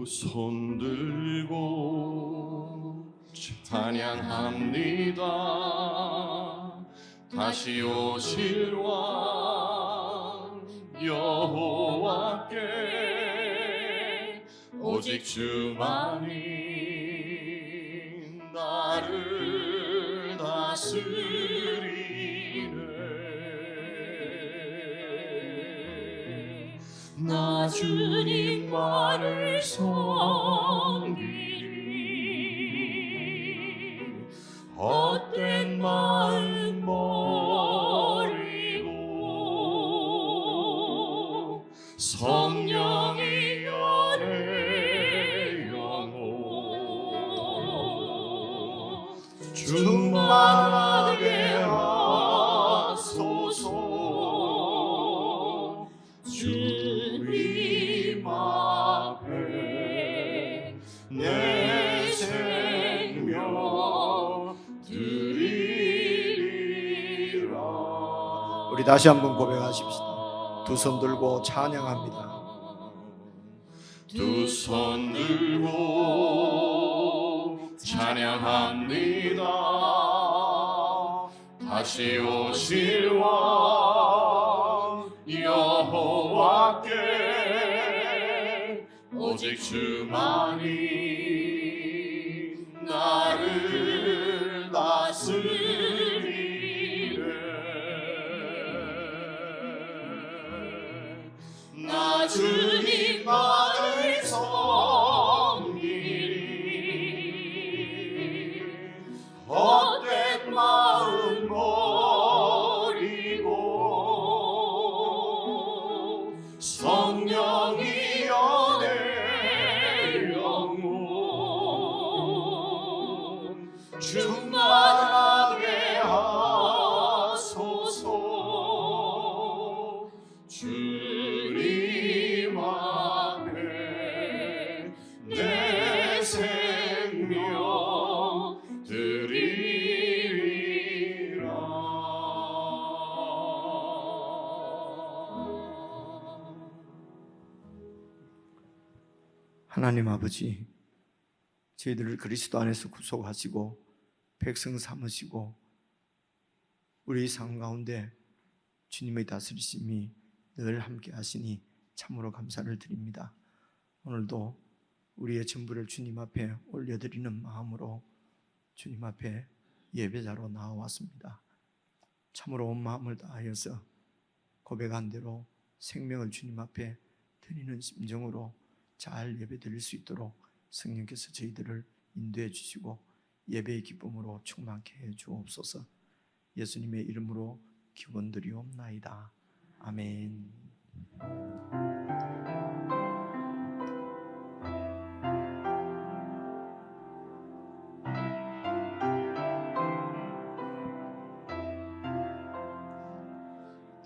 두 손 들고 찬양합니다. 다시 오실 왕 여호와께 오직 주만이 나를 다스리네. 나 주님만을 섬기리. 헛된 마음 버리고 성령이 연애 영혼 충만하게 하소서. 주님 앞에 내 생명 드리리라. 우리 다시 한번 고백하십시다. 두 손 들고 찬양합니다. 두 손 들고 찬양합니다. 다시 오실 왕 여호와께 오직 주만이 나를 다스리네. 나 주님만을 섬기리. 헛된 마음 버리고 성령이 연애 영혼 충만하게 하소서. 주님 앞에 내 생명 드리리라. 하나님 아버지, 저희들을 그리스도 안에서 구속하시고 백성 삼으시고 우리 삶 가운데 주님의 다스리심이 늘 함께 하시니 참으로 감사를 드립니다. 오늘도 우리의 전부를 주님 앞에 올려드리는 마음으로 주님 앞에 예배자로 나와왔습니다. 참으로 온 마음을 다하여서 고백한 대로 생명을 주님 앞에 드리는 심정으로 잘 예배 드릴 수 있도록 성령께서 저희들을 인도해 주시고 예배의 기쁨으로 충만케 해 주옵소서. 예수님의 이름으로 기원드리옵나이다. 아멘.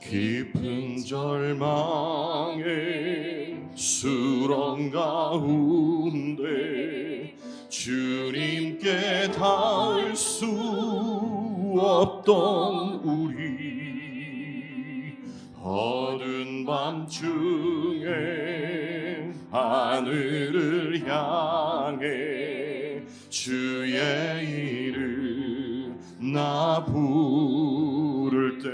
깊은 절망의 수렁 가운데 주님께 닿을 수 없던 우리, 어두운 밤중에 하늘을 향해 주의 이름 나 부를 때,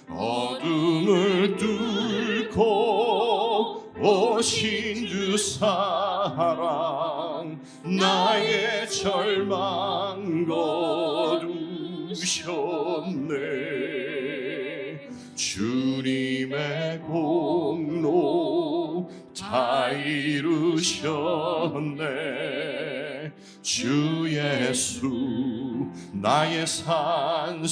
어둠을 뚫고 오신 주 사랑 나의 절망 거두셨네. 주님의 공로 다 이루셨네. 주 예수 나의 산소망.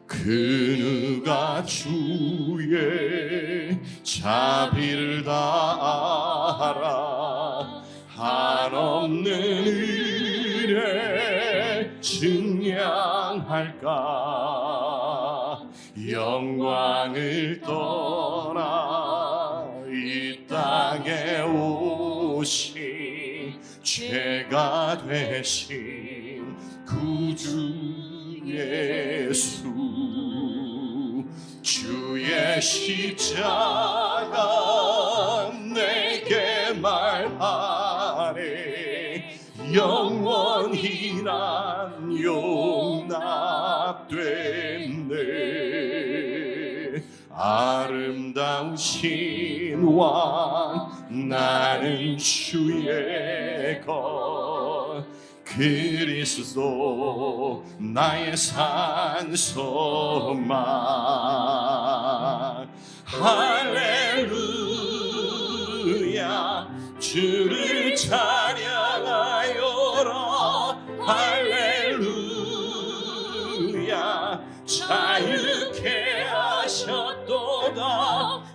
그 누가 주의 자비를 다 알아 한없는 은혜 증량할까. 영광을 떠나 이 땅에 오신 죄가 되신 구주 예수, 주의 십자가 내게 말하네 영원히 난 용납됐네 아름다우신 왕 나는 주의 것 그리스도 나의 산소망 할렐루야 주를 찬양하여라 할렐루야 자유케 하셨도다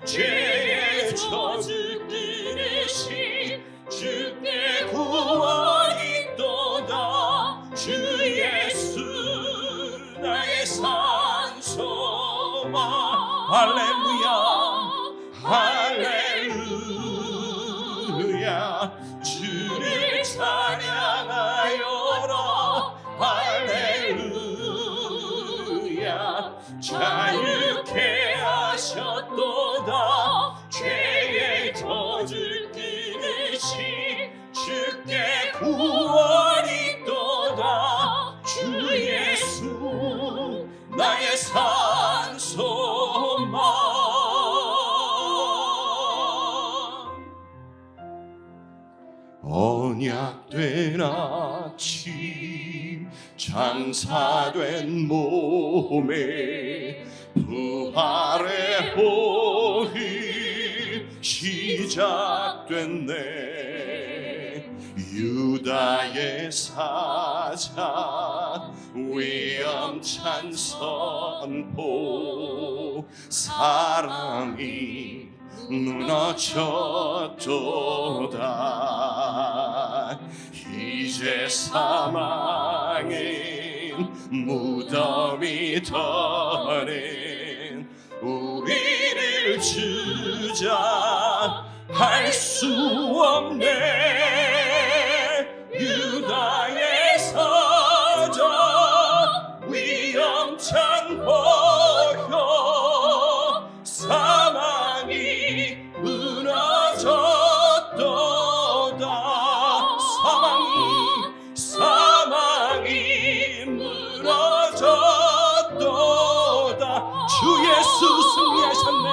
죄의 저주 끊으신 주께 구원이 있도다 주 예수 나의 산소망 할렐루야 할렐루야 주를 찬양하여라 할렐루야 자유케 하셨도다 죄의 저주를 끊으신 주께 구원이 있도다 주 예수 나의 산소망 언약된 아침 장사된 몸에 부활의 호흡 시작됐네 유다의 사자 위엄찬 선포 사랑이 무너졌도다 이제 사망인 무덤이 더는 우리를 주저할 수 없네 유다의 사자 위엄찬 보혈 사망이 무너졌도다 사망이 무너졌도다 주 예수 승리하셨네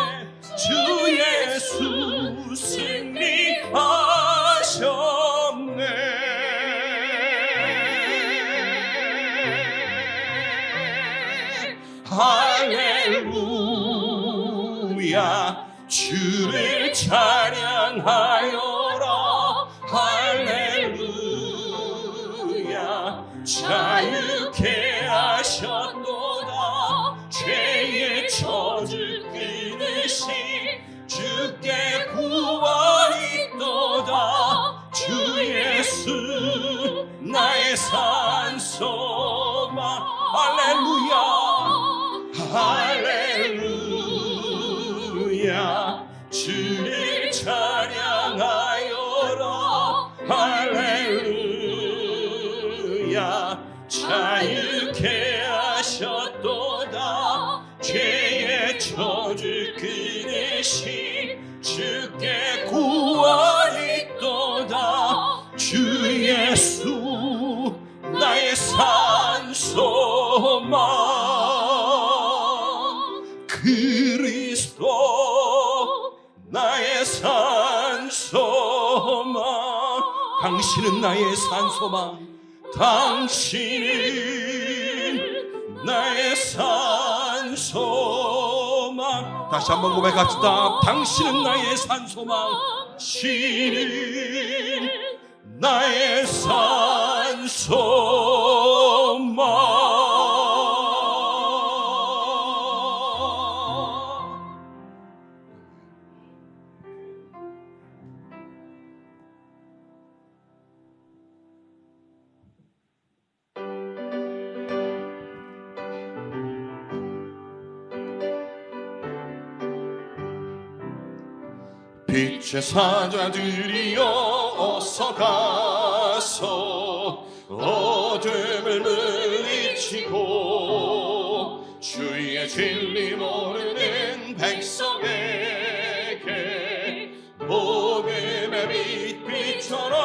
주 예수 승리하셨네 할렐루야 주를 찬양하여라 할렐루야 자유케 하셨도다 죄의 저주 끊으신 주께 구원이 있도다 주 예수 나의 산소망 할렐루야 할렐루야 주를 찬양하여라 할렐루야 자유케 하셨도다 죄의 저주 끊으신 주께 구원이 있도다 주 예수 나의 산소망 그리스도 나의 산소망 당신은 나의 산소망 당신은 나의 산소망 다시 한번 고백합시다 당신은 나의 산소망 당신은 나의 산소망 빛의 사자들이여 어서 가서 어둠을 물리치고 주의 진리 모르는 백성에게 복음의 빛 비춰라.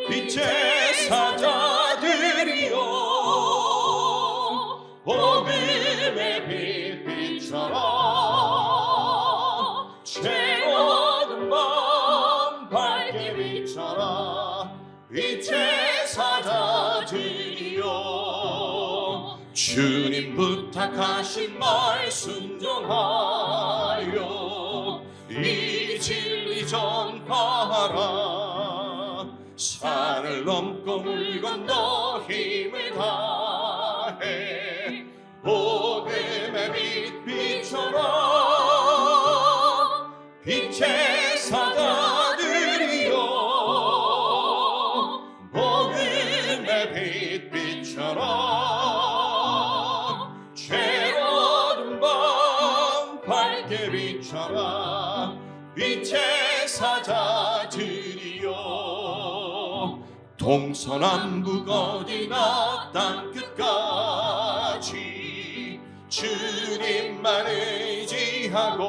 빛의 사자들이여 복음의 빛 비춰라. 채워든 밤 밝게 비춰라. 빛의 사자들이여 주님 부탁하신 말 순종하여 이 진리 전파하라. 산을 넘고 물 건너 힘을 다해 복음의 빛 비춰라. 빛의 사자들이여 복음의 빛 비춰라. 죄로운 밤 밝게 비춰라. 빛의 사자들이여 동서남북 어디나 땅끝까지 주님만 의지하고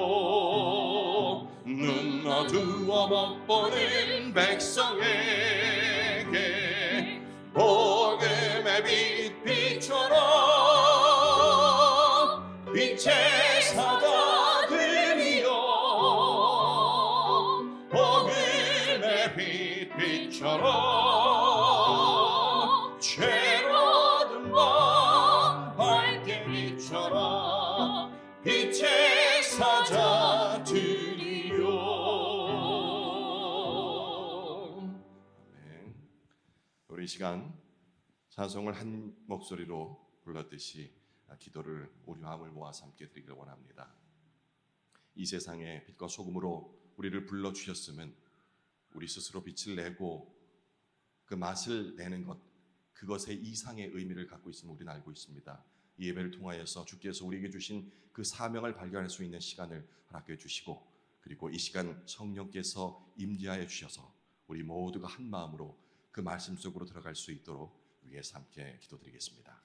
눈 어두워 못 보는 백성에게 복음의 빛 비춰라. 빛의 사자들이여 복음의 빛 비춰라. 죄로운 밤 밝게 비춰라. 빛의 사자들이여. 네. 우리 이 시간 찬송을 한 목소리로 불렀듯이 기도를 우리 마음을 모아서 함께 드리기를 원합니다. 이 세상에 빛과 소금으로 우리를 불러주셨으면 우리 스스로 빛을 내고 그 맛을 내는 것, 그것의 이상의 의미를 갖고 있음을 우리는 알고 있습니다. 이 예배를 통하여서 주께서 우리에게 주신 그 사명을 발견할 수 있는 시간을 허락해 주시고, 그리고 이 시간 성령께서 임재하여 주셔서 우리 모두가 한 마음으로 그 말씀 속으로 들어갈 수 있도록 위해서 함께 기도드리겠습니다.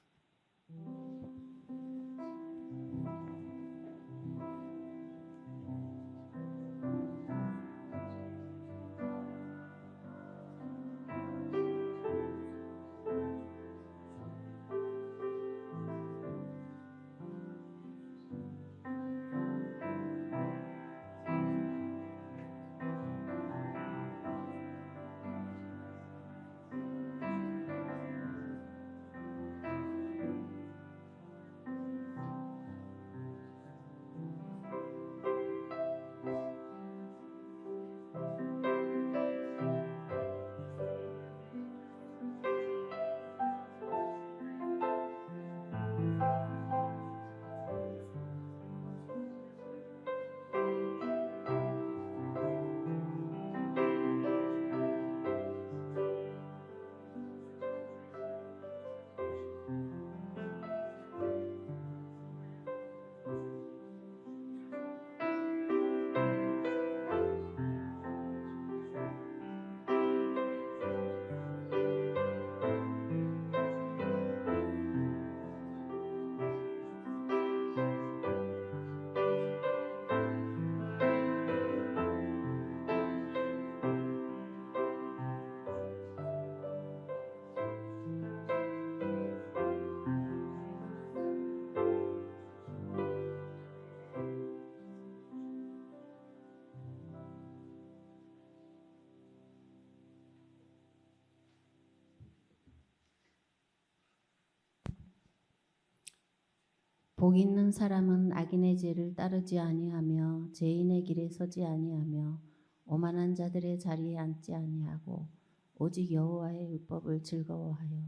복 있는 사람은 악인의 죄를 따르지 아니하며 죄인의 길에 서지 아니하며 오만한 자들의 자리에 앉지 아니하고 오직 여호와의 율법을 즐거워하여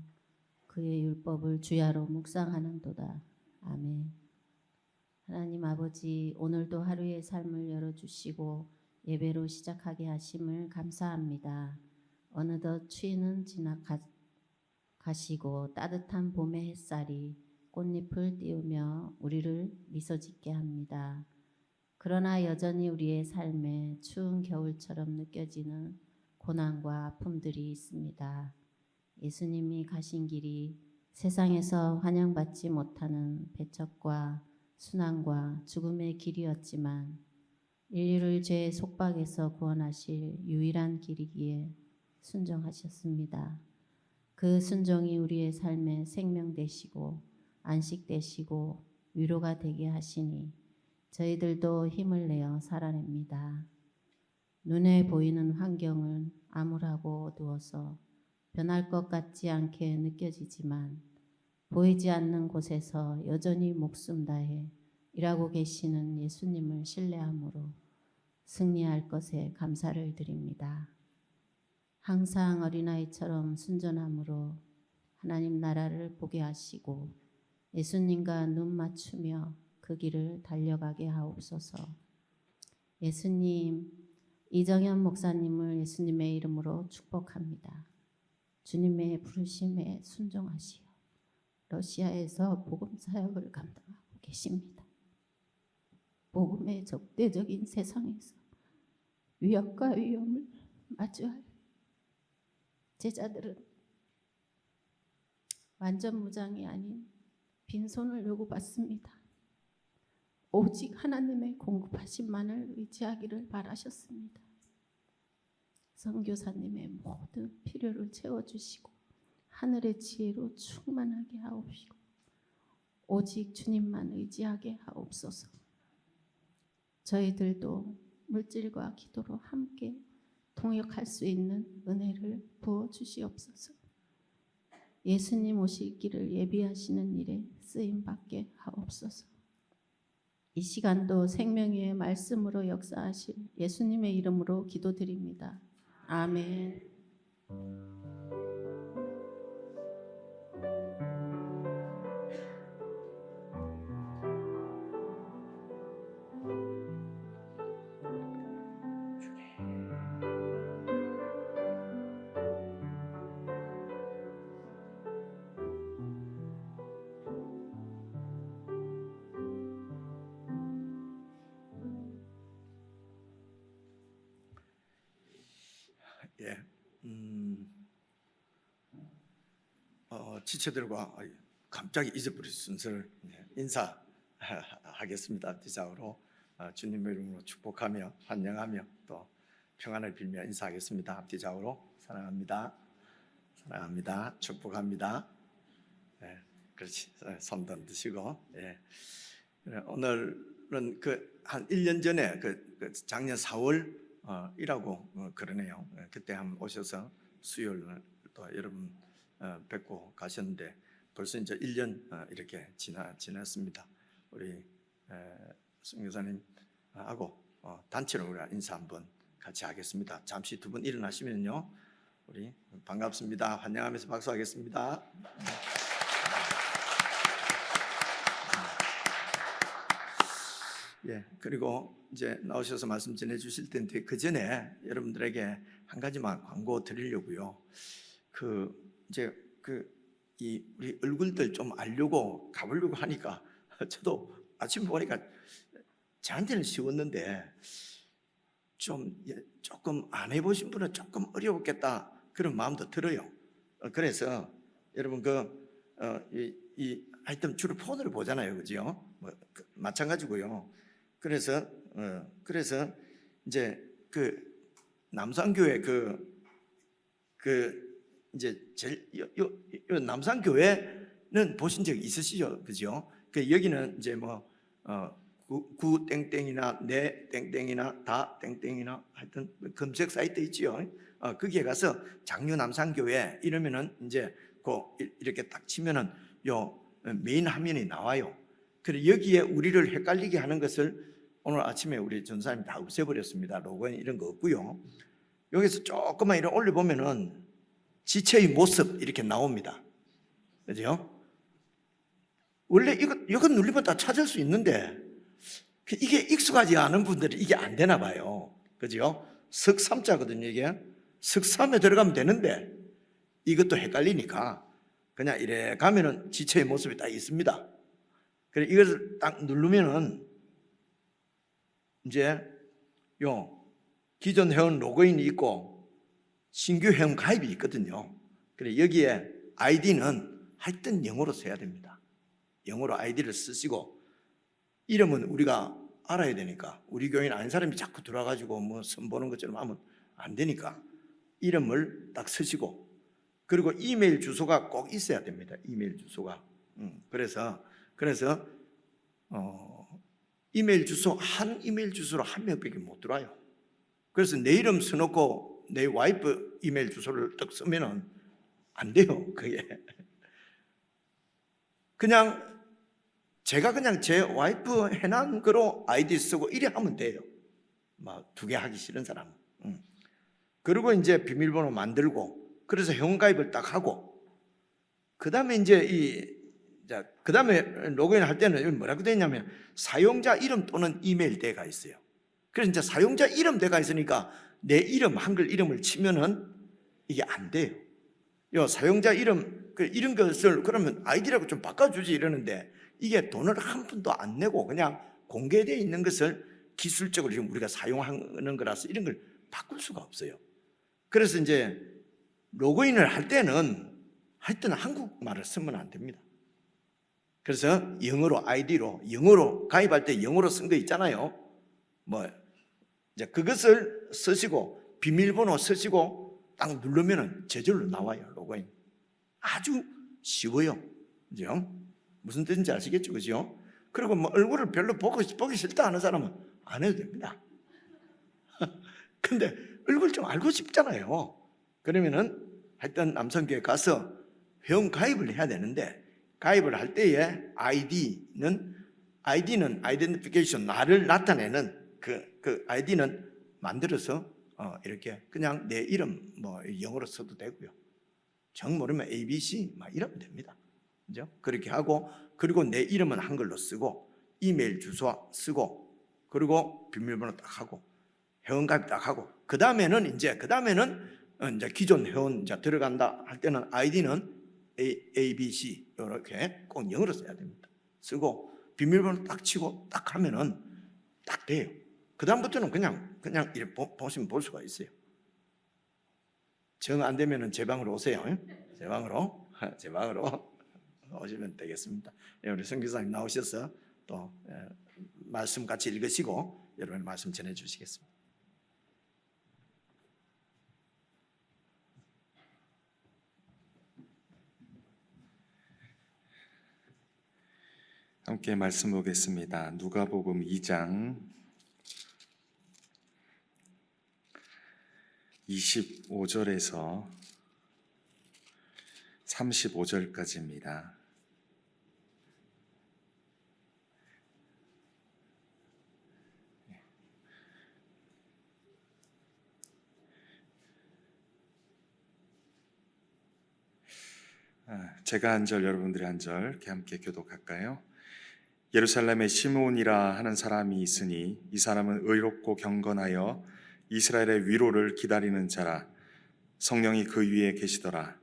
그의 율법을 주야로 묵상하는도다. 아멘. 하나님 아버지, 오늘도 하루의 삶을 열어주시고 예배로 시작하게 하심을 감사합니다. 어느덧 추위는 지나가시고 따뜻한 봄의 햇살이 꽃잎을 띄우며 우리를 미소짓게 합니다. 그러나 여전히 우리의 삶에 추운 겨울처럼 느껴지는 고난과 아픔들이 있습니다. 예수님이 가신 길이 세상에서 환영받지 못하는 배척과 순환과 죽음의 길이었지만 인류를 죄의 속박에서 구원하실 유일한 길이기에 순종하셨습니다. 그 순종이 우리의 삶에 생명 되시고 안식 되시고 위로가 되게 하시니 저희들도 힘을 내어 살아냅니다. 눈에 보이는 환경은 암울하고 어두워서 변할 것 같지 않게 느껴지지만 보이지 않는 곳에서 여전히 목숨 다해 일하고 계시는 예수님을 신뢰함으로 승리할 것에 감사를 드립니다. 항상 어린아이처럼 순전함으로 하나님 나라를 보게 하시고 예수님과 눈 맞추며 그 길을 달려가게 하옵소서. 예수님, 이정현 목사님을 예수님의 이름으로 축복합니다. 주님의 부르심에 순종하시어 러시아에서 복음 사역을 감당하고 계십니다. 복음의 적대적인 세상에서 위협과 위험을 마주할 제자들은 완전 무장이 아닌 빈손을 요구받습니다. 오직 하나님의 공급하심만을 의지하기를 바라셨습니다. 선교사님의 모든 필요를 채워주시고 하늘의 지혜로 충만하게 하옵시고 오직 주님만 의지하게 하옵소서. 저희들도 물질과 기도로 함께 동역할 수 있는 은혜를 부어주시옵소서. 예수님 오실 길을 예비하시는 일에 쓰임받게 하옵소서. 이 시간도 생명의 말씀으로 역사하실 예수님의 이름으로 기도드립니다. 아멘. 예, 지체들과 갑자기 잊어버린 순서를 인사하겠습니다. 기자로 주님의 이름으로 축복하며 환영하며 또 평안을 빌며 인사하겠습니다. 합디자으로 사랑합니다. 사랑합니다. 축복합니다. 예, 그렇지. 손 던드시고. 예. 오늘은 한 1년 전에 작년 4월 이라고 그러네요. 그때 한번 오셔서 수요일 또 여러분 뵙고 가셨는데 벌써 이제 1년 이렇게 지났습니다. 우리 선교사님하고 단체로 우리가 인사 한번 같이 하겠습니다. 잠시 두 분 일어나시면요, 우리 반갑습니다. 환영하면서 박수하겠습니다. 예, 그리고 이제 나오셔서 말씀 전해 주실 텐데 그 전에 여러분들에게 한 가지만 광고 드리려고요. 이 우리 얼굴들 좀 알려고 가보려고 하니까 저도 아침 보니까 저한테는 쉬웠는데 조금 안 해보신 분은 조금 어려웠겠다 그런 마음도 들어요. 그래서 여러분 하여튼 주로 폰으로 보잖아요, 그죠? 마찬가지고요. 그래서 이제 남산교회 이제 요 남산교회는 보신 적 있으시죠, 그죠? 여기는 이제 구 땡땡이나 네 땡땡이나 다 땡땡이나 하여튼 검색 사이트 있지요. 거기에 가서 장류 남산교회 이러면은 이제 이렇게 딱 치면은 요 메인 화면이 나와요. 그래 여기에 우리를 헷갈리게 하는 것을 오늘 아침에 우리 전사님이 다 없애버렸습니다. 로고인 이런 거 없고요. 여기서 조금만 이렇게 올려보면은 지체의 모습 이렇게 나옵니다. 그죠? 원래 이거 누르면 다 찾을 수 있는데 이게 익숙하지 않은 분들은 이게 안 되나 봐요. 그죠? 석삼자거든요. 이게 석삼에 들어가면 되는데 이것도 헷갈리니까 그냥 이래 가면은 지체의 모습이 딱 있습니다. 그래 이것을 딱 누르면은 이제 기존 회원 로그인이 있고 신규 회원 가입이 있거든요. 그래 여기에 아이디는 하여튼 영어로 써야 됩니다. 영어로 아이디를 쓰시고 이름은 우리가 알아야 되니까 우리 교인 아닌 사람이 자꾸 들어와가지고 뭐 선보는 것처럼 하면 안 되니까 이름을 딱 쓰시고 그리고 이메일 주소가 꼭 있어야 됩니다. 이메일 주소가. 그래서 이메일 주소 한 이메일 주소로 한 명밖에 못 들어와요. 그래서 내 이름 써놓고 내 와이프 이메일 주소를 딱 쓰면은 안 돼요. 그게 그냥 제가 그냥 제 와이프 해놓은 거로 아이디 쓰고 이래 하면 돼요. 막 2개 하기 싫은 사람은. 그리고 이제 비밀번호 만들고 그래서 회원가입을 딱 하고 그 다음에 이제 그 다음에 로그인 할 때는 뭐라고 되어 있냐면 사용자 이름 또는 이메일 대가 있어요. 그래서 이제 사용자 이름 대가 있으니까 내 이름 한글 이름을 치면은 이게 안 돼요. 요 사용자 이름 이런 것을 그러면 아이디라고 좀 바꿔주지 이러는데 이게 돈을 한 푼도 안 내고 그냥 공개되어 있는 것을 기술적으로 지금 우리가 사용하는 거라서 이런 걸 바꿀 수가 없어요. 그래서 이제 로그인을 할 때는 하여튼 한국말을 쓰면 안 됩니다. 그래서 영어로 아이디로 영어로 가입할 때 영어로 쓴 거 있잖아요. 뭐 이제 그것을 쓰시고 비밀번호 쓰시고 딱 누르면은 저절로 나와요. 로그인. 아주 쉬워요. 그죠? 무슨 뜻인지 아시겠죠? 그죠? 그리고 뭐 얼굴을 별로 보기 싫다 하는 사람은 안 해도 됩니다. 근데 얼굴 좀 알고 싶잖아요. 그러면은 하여튼 남성교회 가서 회원 가입을 해야 되는데 가입을 할 때에 아이디는 아이덴티피케이션 나를 나타내는 그 아이디는 만들어서 이렇게 그냥 내 이름 뭐 영어로 써도 되고요. 정 모르면 ABC 막 이러면 됩니다. 그죠? 그렇게 하고 그리고 내 이름은 한글로 쓰고 이메일 주소 쓰고 그리고 비밀번호 딱 하고 회원가입 딱 하고 그 다음에는 이제 기존 회원 이제 들어간다 할 때는 아이디는 ABC 이렇게 꼭 영어로 써야 됩니다. 쓰고 비밀번호 딱 치고 딱 하면은 딱 돼요. 그 다음부터는 그냥 이렇게 보시면 볼 수가 있어요. 정 안 되면은 제 방으로 오세요. 제 방으로 오시면 되겠습니다. 우리 선교사님 나오셔서 또 말씀 같이 읽으시고 여러분 말씀 전해 주시겠습니다. 함께 말씀 보겠습니다. 누가복음 2장 25절에서 35절까지입니다. 제가 한 절, 여러분들이 한 절 이렇게 함께 교독할까요? 예루살렘에 시므온이라 하는 사람이 있으니 이 사람은 의롭고 경건하여 이스라엘의 위로를 기다리는 자라. 성령이 그 위에 계시더라.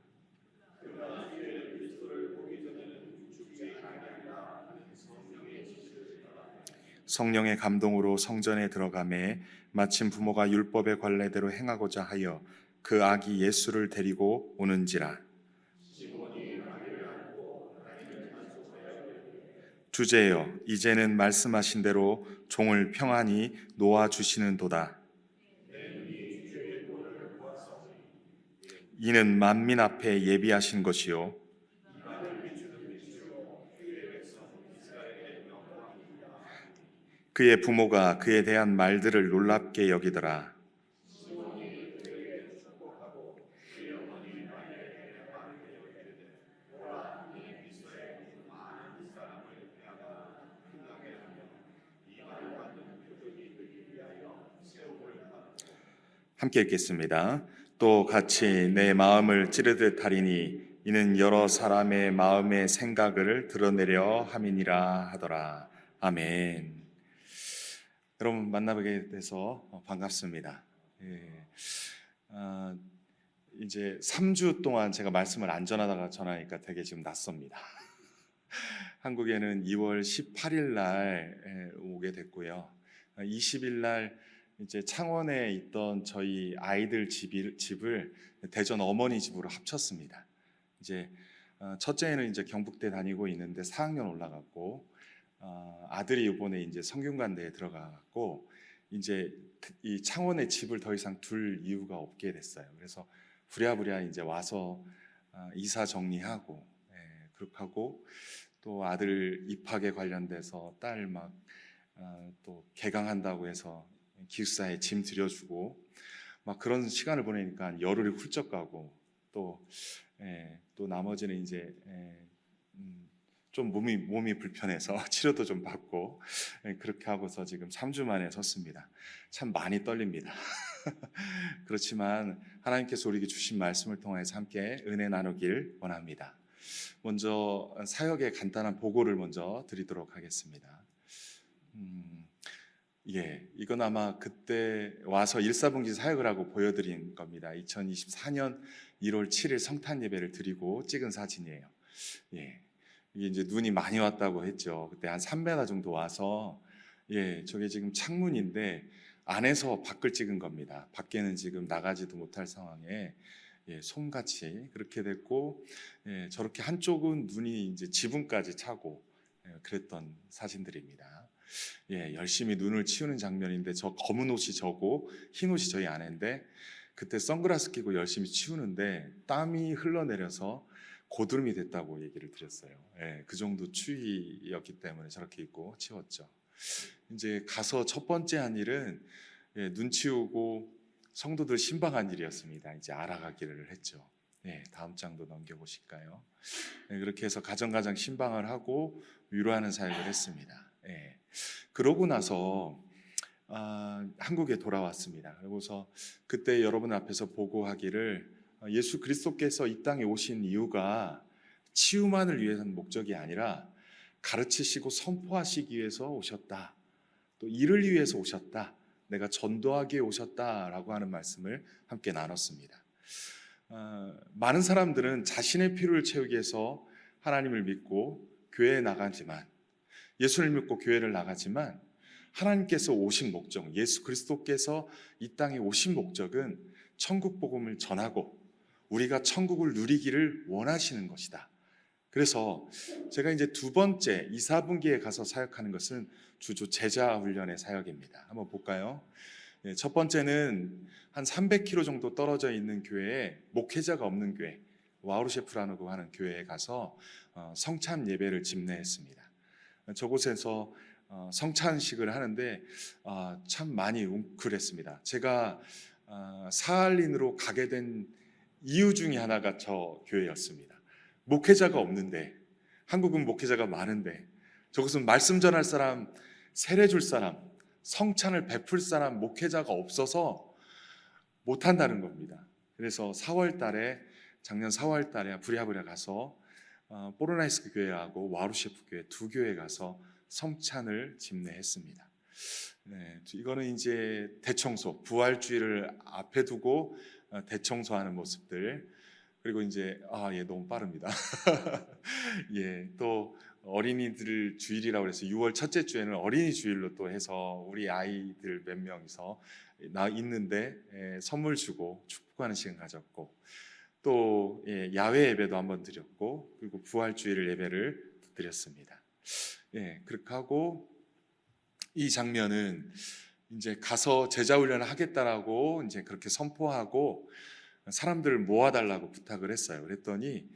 성령의 감동으로 성전에 들어가매 마침 부모가 율법의 관례대로 행하고자 하여 그 아기 예수를 데리고 오는지라. 주제여, 이제는 말씀하신 대로 종을 평안히 놓아주시는도다. 이는 만민 앞에 예비하신 것이요 그의 부모가 그에 대한 말들을 놀랍게 여기더라. 함께 읽겠습니다. 또 같이 내 마음을 찌르듯 하리니 이는 여러 사람의 마음의 생각을 드러내려 함이니라 하더라. 아멘. 여러분 만나뵙게 돼서 반갑습니다. 이제 3주 동안 제가 말씀을 안 전하다가 전하니까 되게 지금 낯섭니다. 한국에는 2월 18일 날 오게 됐고요. 20일 날 이제 창원에 있던 저희 아이들 집을 대전 어머니 집으로 합쳤습니다. 이제 첫째는 이제 경북대 다니고 있는데 4학년 올라갔고 아들이 이번에 이제 성균관대에 들어가고 이제 이 창원에 집을 더 이상 둘 이유가 없게 됐어요. 그래서 부랴부랴 이제 와서 이사 정리하고, 그렇게 하고 또 아들 입학에 관련돼서 딸 막 또 개강한다고 해서 기숙사에 짐 들여주고 막 그런 시간을 보내니까 열흘이 훌쩍 가고 또 나머지는 이제 좀 몸이 불편해서 치료도 좀 받고 그렇게 하고서 지금 3주 만에 섰습니다. 참 많이 떨립니다. 그렇지만 하나님께서 우리에게 주신 말씀을 통해서 함께 은혜 나누길 원합니다. 먼저 사역의 간단한 보고를 먼저 드리도록 하겠습니다. 이건 아마 그때 와서 1사분기 사역을 하고 보여드린 겁니다. 2024년 1월 7일 성탄 예배를 드리고 찍은 사진이에요. 이게 이제 눈이 많이 왔다고 했죠. 그때 한 3m 정도 와서 저게 지금 창문인데 안에서 밖을 찍은 겁니다. 밖에는 지금 나가지도 못할 상황에 솜같이 그렇게 됐고 저렇게 한쪽은 눈이 이제 지붕까지 차고 그랬던 사진들입니다. 열심히 눈을 치우는 장면인데 저 검은 옷이 저고 흰 옷이 저희 아내인데 그때 선글라스 끼고 열심히 치우는데 땀이 흘러내려서 고드름이 됐다고 얘기를 드렸어요. 그 정도 추위였기 때문에 저렇게 입고 치웠죠. 이제 가서 첫 번째 한 일은 눈 치우고 성도들 신방한 일이었습니다. 이제 알아가기를 했죠. 다음 장도 넘겨보실까요? 그렇게 해서 가정가정 신방을 하고 위로하는 사역을 했습니다. 그러고 나서 한국에 돌아왔습니다. 그러고서 그때 여러분 앞에서 보고하기를 예수 그리스도께서 이 땅에 오신 이유가 치유만을 위해서는 목적이 아니라 가르치시고 선포하시기 위해서 오셨다. 또 일을 위해서 오셨다. 내가 전도하기 위해 오셨다라고 하는 말씀을 함께 나눴습니다. 많은 사람들은 자신의 필요를 채우기 위해서 하나님을 믿고 교회에 나가지만 예수를 믿고 교회를 나가지만 하나님께서 오신 목적, 예수 그리스도께서 이 땅에 오신 목적은 천국 복음을 전하고 우리가 천국을 누리기를 원하시는 것이다. 그래서 제가 이제 두 번째 2, 4분기에 가서 사역하는 것은 주로 제자 훈련의 사역입니다. 한번 볼까요? 첫 번째는 한 300km 정도 떨어져 있는 교회에 목회자가 없는 교회, 와우르셰프라고 하는 교회에 가서 성찬 예배를 집례했습니다. 저곳에서 성찬식을 하는데 참 많이 웅크렸습니다. 제가 사할린으로 가게 된 이유 중에 하나가 저 교회였습니다. 목회자가 없는데, 한국은 목회자가 많은데 저것은 말씀 전할 사람, 세례 줄 사람, 성찬을 베풀 사람, 목회자가 없어서 못한다는 겁니다. 그래서 작년 4월 달에 부랴부랴 가서 포로나이스크 교회하고 와루셰프 교회 두 교회 가서 성찬을 집례했습니다. 이거는 이제 대청소, 부활주의를 앞에 두고 대청소하는 모습들. 그리고 이제 너무 빠릅니다. 또 어린이들 주일이라고 해서 6월 첫째 주에는 어린이 주일로 또 해서 우리 아이들 몇 명이서 있는데 선물 주고 축복하는 시간 가졌고 또 야외 예배도 한번 드렸고 그리고 부활주일 예배를 드렸습니다. 그렇게 하고 이 장면은 이제 가서 제자 훈련을 하겠다라고 이제 그렇게 선포하고 사람들을 모아달라고 부탁을 했어요. 그랬더니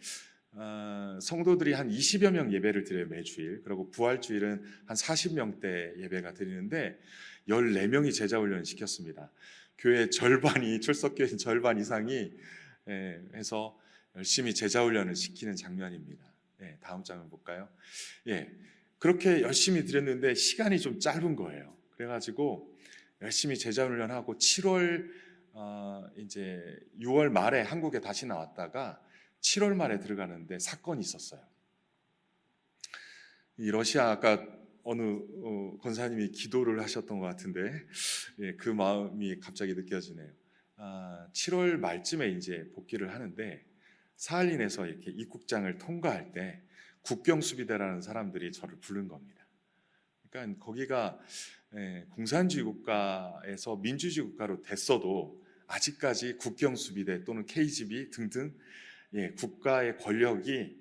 성도들이 한 20여 명 예배를 드려요, 매주일. 그리고 부활주일은 한 40명대 예배가 드리는데 14명이 제자 훈련을 시켰습니다. 교회 절반이, 출석교인 절반 이상이 해서 열심히 제자 훈련을 시키는 장면입니다. 다음 장면 볼까요? 그렇게 열심히 드렸는데 시간이 좀 짧은 거예요. 그래가지고 열심히 제자 훈련하고 7월 이제 6월 말에 한국에 다시 나왔다가 7월 말에 들어가는데 사건이 있었어요. 이 러시아 아까 어느 권사님이 기도를 하셨던 것 같은데 그 마음이 갑자기 느껴지네요. 7월 말쯤에 이제 복귀를 하는데 사할린에서 이렇게 입국장을 통과할 때 국경수비대라는 사람들이 저를 부른 겁니다. 그러니까 거기가 공산주의 국가에서 민주주의 국가로 됐어도 아직까지 국경수비대 또는 KGB 등등 국가의 권력이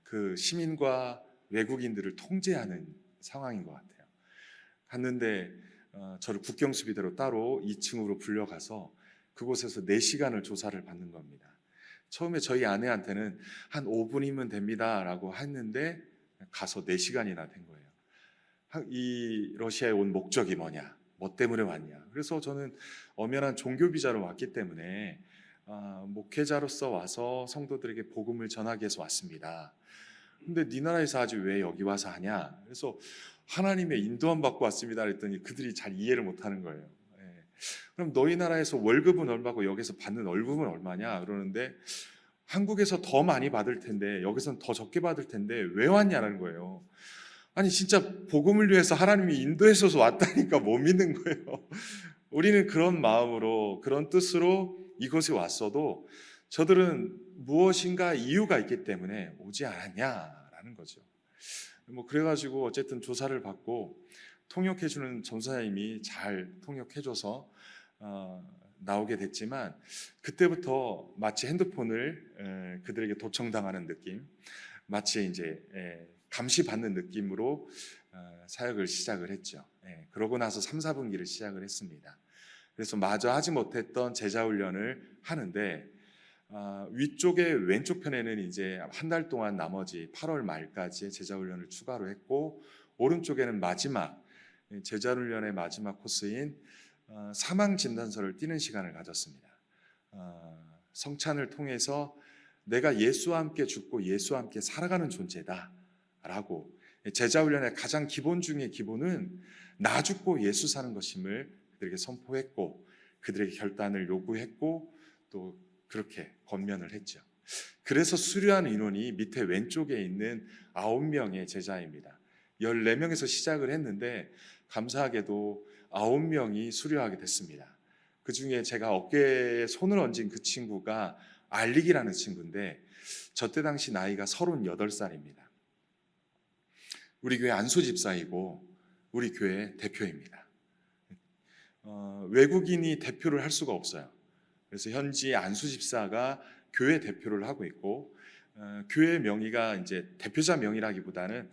그 시민과 외국인들을 통제하는 상황인 것 같아요. 갔는데 저를 국경수비대로 따로 2층으로 불려가서 그곳에서 4시간을 조사를 받는 겁니다. 처음에 저희 아내한테는 한 5분이면 됩니다라고 했는데 가서 4시간이나 된 거예요. 이 러시아에 온 목적이 뭐냐? 뭐 때문에 왔냐? 그래서 저는 엄연한 종교 비자로 왔기 때문에 목회자로서 와서 성도들에게 복음을 전하기 위해서 왔습니다. 근데 네 나라에서 하지 왜 여기 와서 하냐? 그래서 하나님의 인도함 받고 왔습니다 그랬더니 그들이 잘 이해를 못하는 거예요. 예. 그럼 너희 나라에서 월급은 얼마고 여기서 받는 월급은 얼마냐? 그러는데 한국에서 더 많이 받을 텐데 여기서는 더 적게 받을 텐데 왜 왔냐라는 거예요. 아니 진짜 복음을 위해서 하나님이 인도해서 왔다니까 못 믿는 거예요. 우리는 그런 마음으로 그런 뜻으로 이곳에 왔어도 저들은 무엇인가 이유가 있기 때문에 오지 않았냐라는 거죠. 뭐 그래가지고 어쨌든 조사를 받고 통역해주는 전사님이 잘 통역해줘서 나오게 됐지만 그때부터 마치 핸드폰을 그들에게 도청당하는 느낌, 마치 이제 감시받는 느낌으로 사역을 시작을 했죠. 그러고 나서 3, 4분기를 시작을 했습니다. 그래서 마저 하지 못했던 제자훈련을 하는데 위쪽에 왼쪽 편에는 이제 한 달 동안 나머지 8월 말까지의 제자훈련을 추가로 했고 오른쪽에는 마지막 제자훈련의 마지막 코스인 사망 진단서를 띄는 시간을 가졌습니다. 성찬을 통해서 내가 예수와 함께 죽고 예수와 함께 살아가는 존재다라고 제자훈련의 가장 기본 중의 기본은 나 죽고 예수 사는 것임을 그들에게 선포했고 그들에게 결단을 요구했고 또 그렇게 권면을 했죠. 그래서 수료한 인원이 밑에 왼쪽에 있는 9명의 제자입니다. 14명에서 시작을 했는데 감사하게도 9명이 수료하게 됐습니다. 그 중에 제가 어깨에 손을 얹은 그 친구가 알릭이라는 친구인데 저때 당시 나이가 38살입니다. 우리 교회 안수 집사이고 우리 교회 대표입니다. 외국인이 대표를 할 수가 없어요. 그래서 현지 안수 집사가 교회 대표를 하고 있고 교회 명의가 이제 대표자 명의라기보다는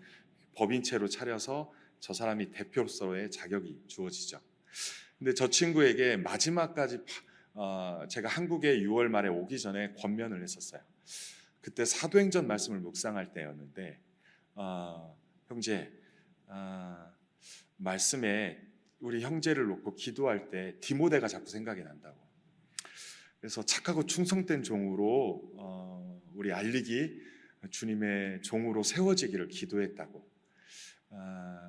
법인체로 차려서 저 사람이 대표로서의 자격이 주어지죠. 근데 저 친구에게 마지막까지 제가 한국에 6월 말에 오기 전에 권면을 했었어요. 그때 사도행전 말씀을 묵상할 때였는데 형제 말씀에 우리 형제를 놓고 기도할 때 디모데가 자꾸 생각이 난다고. 그래서 착하고 충성된 종으로 우리 알릭이 주님의 종으로 세워지기를 기도했다고.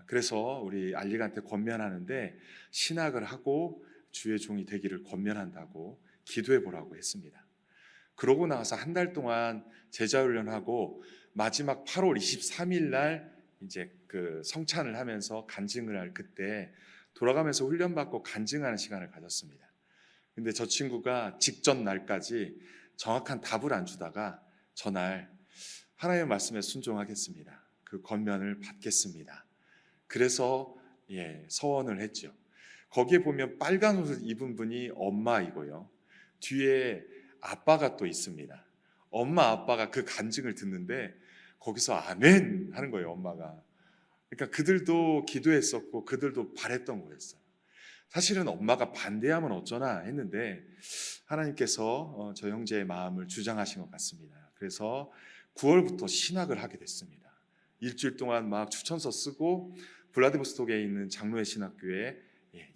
그래서 우리 알릭한테 권면하는데 신학을 하고 주의 종이 되기를 권면한다고 기도해 보라고 했습니다. 그러고 나서 한 달 동안 제자훈련하고 마지막 8월 23일 날 이제 그 성찬을 하면서 간증을 할 그때 돌아가면서 훈련받고 간증하는 시간을 가졌습니다. 근데 저 친구가 직전 날까지 정확한 답을 안 주다가 전날 하나님의 말씀에 순종하겠습니다. 그 권면을 받겠습니다. 그래서 서원을 했죠. 거기에 보면 빨간 옷을 입은 분이 엄마이고요. 뒤에 아빠가 또 있습니다. 엄마 아빠가 그 간증을 듣는데 거기서 아멘 하는 거예요. 엄마가. 그러니까 그들도 기도했었고 그들도 바랬던 거였어요. 사실은 엄마가 반대하면 어쩌나 했는데 하나님께서 저 형제의 마음을 주장하신 것 같습니다. 그래서 9월부터 신학을 하게 됐습니다. 일주일 동안 막 추천서 쓰고 블라디보스톡에 있는 장로의 신학교에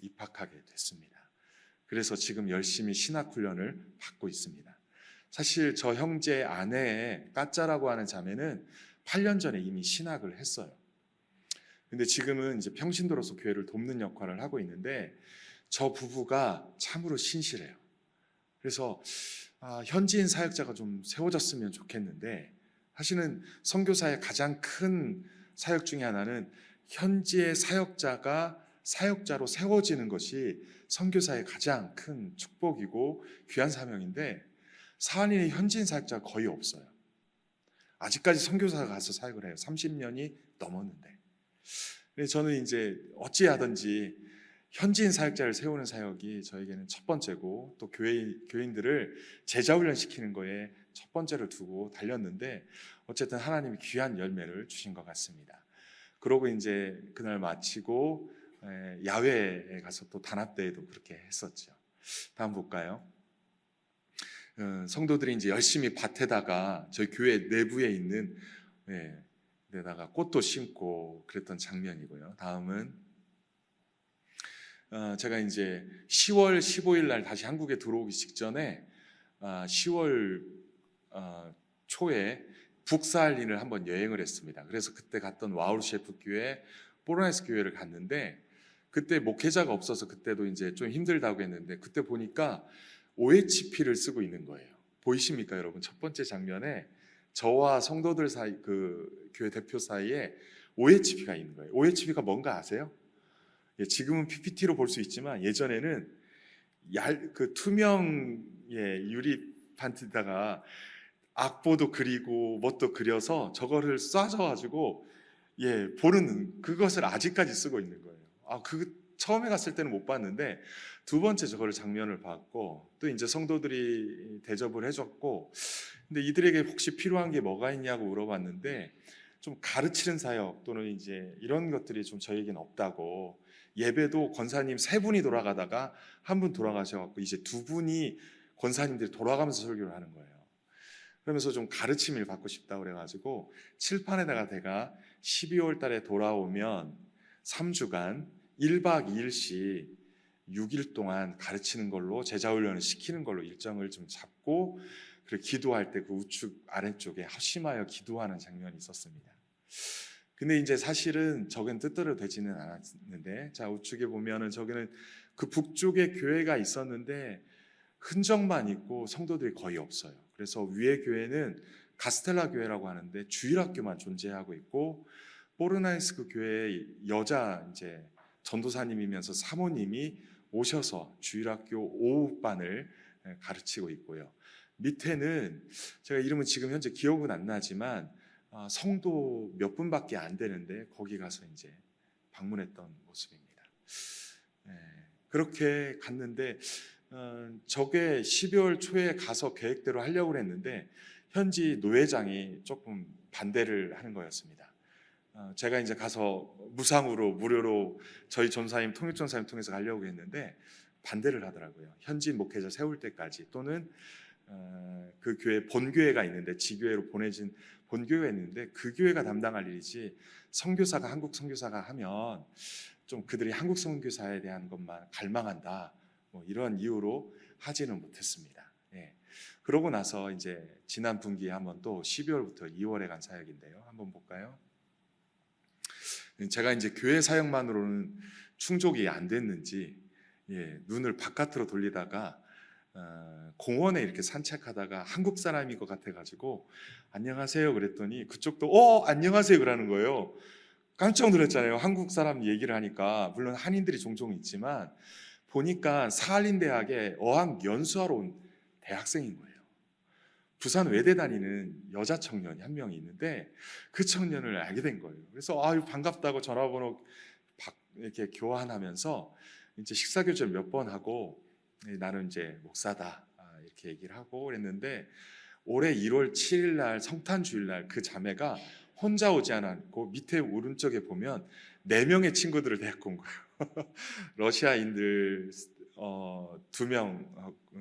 입학하게 됐습니다. 그래서 지금 열심히 신학 훈련을 받고 있습니다. 사실 저 형제 아내의 까짜라고 하는 자매는 8년 전에 이미 신학을 했어요. 근데 지금은 이제 평신도로서 교회를 돕는 역할을 하고 있는데 저 부부가 참으로 신실해요. 그래서 현지인 사역자가 좀 세워졌으면 좋겠는데 사실은 선교사의 가장 큰 사역 중에 하나는 현지의 사역자가 사역자로 세워지는 것이 선교사의 가장 큰 축복이고 귀한 사명인데 사안인의 현지인 사역자가 거의 없어요. 아직까지 선교사가 가서 사역을 해요. 30년이 넘었는데. 저는 이제 어찌하든지 현지인 사역자를 세우는 사역이 저에게는 첫 번째고 또 교인들을 제자훈련 시키는 거에 첫 번째를 두고 달렸는데 어쨌든 하나님이 귀한 열매를 주신 것 같습니다. 그러고 이제 그날 마치고 야외에 가서 또 단합대회도 그렇게 했었죠. 다음 볼까요? 성도들이 이제 열심히 밭에다가 저희 교회 내부에 있는 데다가 꽃도 심고 그랬던 장면이고요. 다음은 제가 이제 10월 15일 날 다시 한국에 들어오기 직전에 10월 초에 북사할린을 한번 여행을 했습니다. 그래서 그때 갔던 와우르셰프 교회, 보르네스 교회를 갔는데 그때 목회자가 없어서 그때도 이제 좀 힘들다고 했는데 그때 보니까 OHP를 쓰고 있는 거예요. 보이십니까, 여러분? 첫 번째 장면에 저와 성도들 사이, 그 교회 대표 사이에 OHP가 있는 거예요. OHP가 뭔가 아세요? 지금은 PPT로 볼 수 있지만 예전에는 그 투명 유리 판트에다가 악보도 그리고 뭣도 그려서 저거를 쏴줘가지고 보는 그것을 아직까지 쓰고 있는 거예요. 처음에 갔을 때는 못 봤는데 두 번째 저거를 장면을 봤고 또 이제 성도들이 대접을 해줬고 근데 이들에게 혹시 필요한 게 뭐가 있냐고 물어봤는데 좀 가르치는 사역 또는 이제 이런 것들이 좀 저에겐 없다고 예배도 권사님 3분이 돌아가다가 한 분 돌아가셔갖고 이제 2분이 권사님들이 돌아가면서 설교를 하는 거예요. 그러면서 좀 가르침을 받고 싶다고 그래가지고 칠판에다가 제가 12월 달에 돌아오면 3주간 1박 2일씩 6일 동안 가르치는 걸로 제자훈련을 시키는 걸로 일정을 좀 잡고 그리고 기도할 때 그 우측 아래쪽에 합심하여 기도하는 장면이 있었습니다. 근데 이제 사실은 저건 뜻대로 되지는 않았는데 자 우측에 보면은 저기는 그 북쪽에 교회가 있었는데 흔적만 있고 성도들이 거의 없어요. 그래서 위에 교회는 가스텔라 교회라고 하는데 주일학교만 존재하고 있고 포르나이스크 교회의 여자 이제 전도사님이면서 사모님이 오셔서 주일학교 오후반을 가르치고 있고요. 밑에는 제가 이름은 지금 현재 기억은 안 나지만 성도 몇 분밖에 안 되는데 거기 가서 이제 방문했던 모습입니다. 그렇게 갔는데 저게 12월 초에 가서 계획대로 하려고 했는데 현지 노회장이 조금 반대를 하는 거였습니다. 제가 이제 가서 무상으로 무료로 저희 전사님 통역전사님 통해서 가려고 했는데 반대를 하더라고요. 현지 목회자 세울 때까지 또는 그 교회 본교회가 있는데 지교회로 보내진 본교회가 있는데 그 교회가 담당할 일이지 선교사가 한국 선교사가 하면 좀 그들이 한국 선교사에 대한 것만 갈망한다 뭐 이런 이유로 하지는 못했습니다. 그러고 나서 이제 지난 분기에 한번 또 12월부터 2월에 간 사역인데요. 한번 볼까요? 제가 이제 교회 사역만으로는 충족이 안 됐는지 눈을 바깥으로 돌리다가 공원에 이렇게 산책하다가 한국 사람인 것 같아가지고 안녕하세요 그랬더니 그쪽도 안녕하세요 그러는 거예요. 깜짝 놀랐잖아요. 한국 사람 얘기를 하니까 물론 한인들이 종종 있지만 보니까 사할린 대학에 어학 연수하러 온 대학생인 거예요. 부산 외대 다니는 여자 청년이 한 명이 있는데 그 청년을 알게 된 거예요. 그래서 반갑다고 전화번호 이렇게 교환하면서 이제 식사 교제를 몇 번 하고 나는 이제 목사다 이렇게 얘기를 하고 그랬는데 올해 1월 7일 날 성탄 주일 날 그 자매가 혼자 오지 않았고 밑에 오른쪽에 보면 4명의 친구들을 데리고 온 거예요. 러시아인들 2명,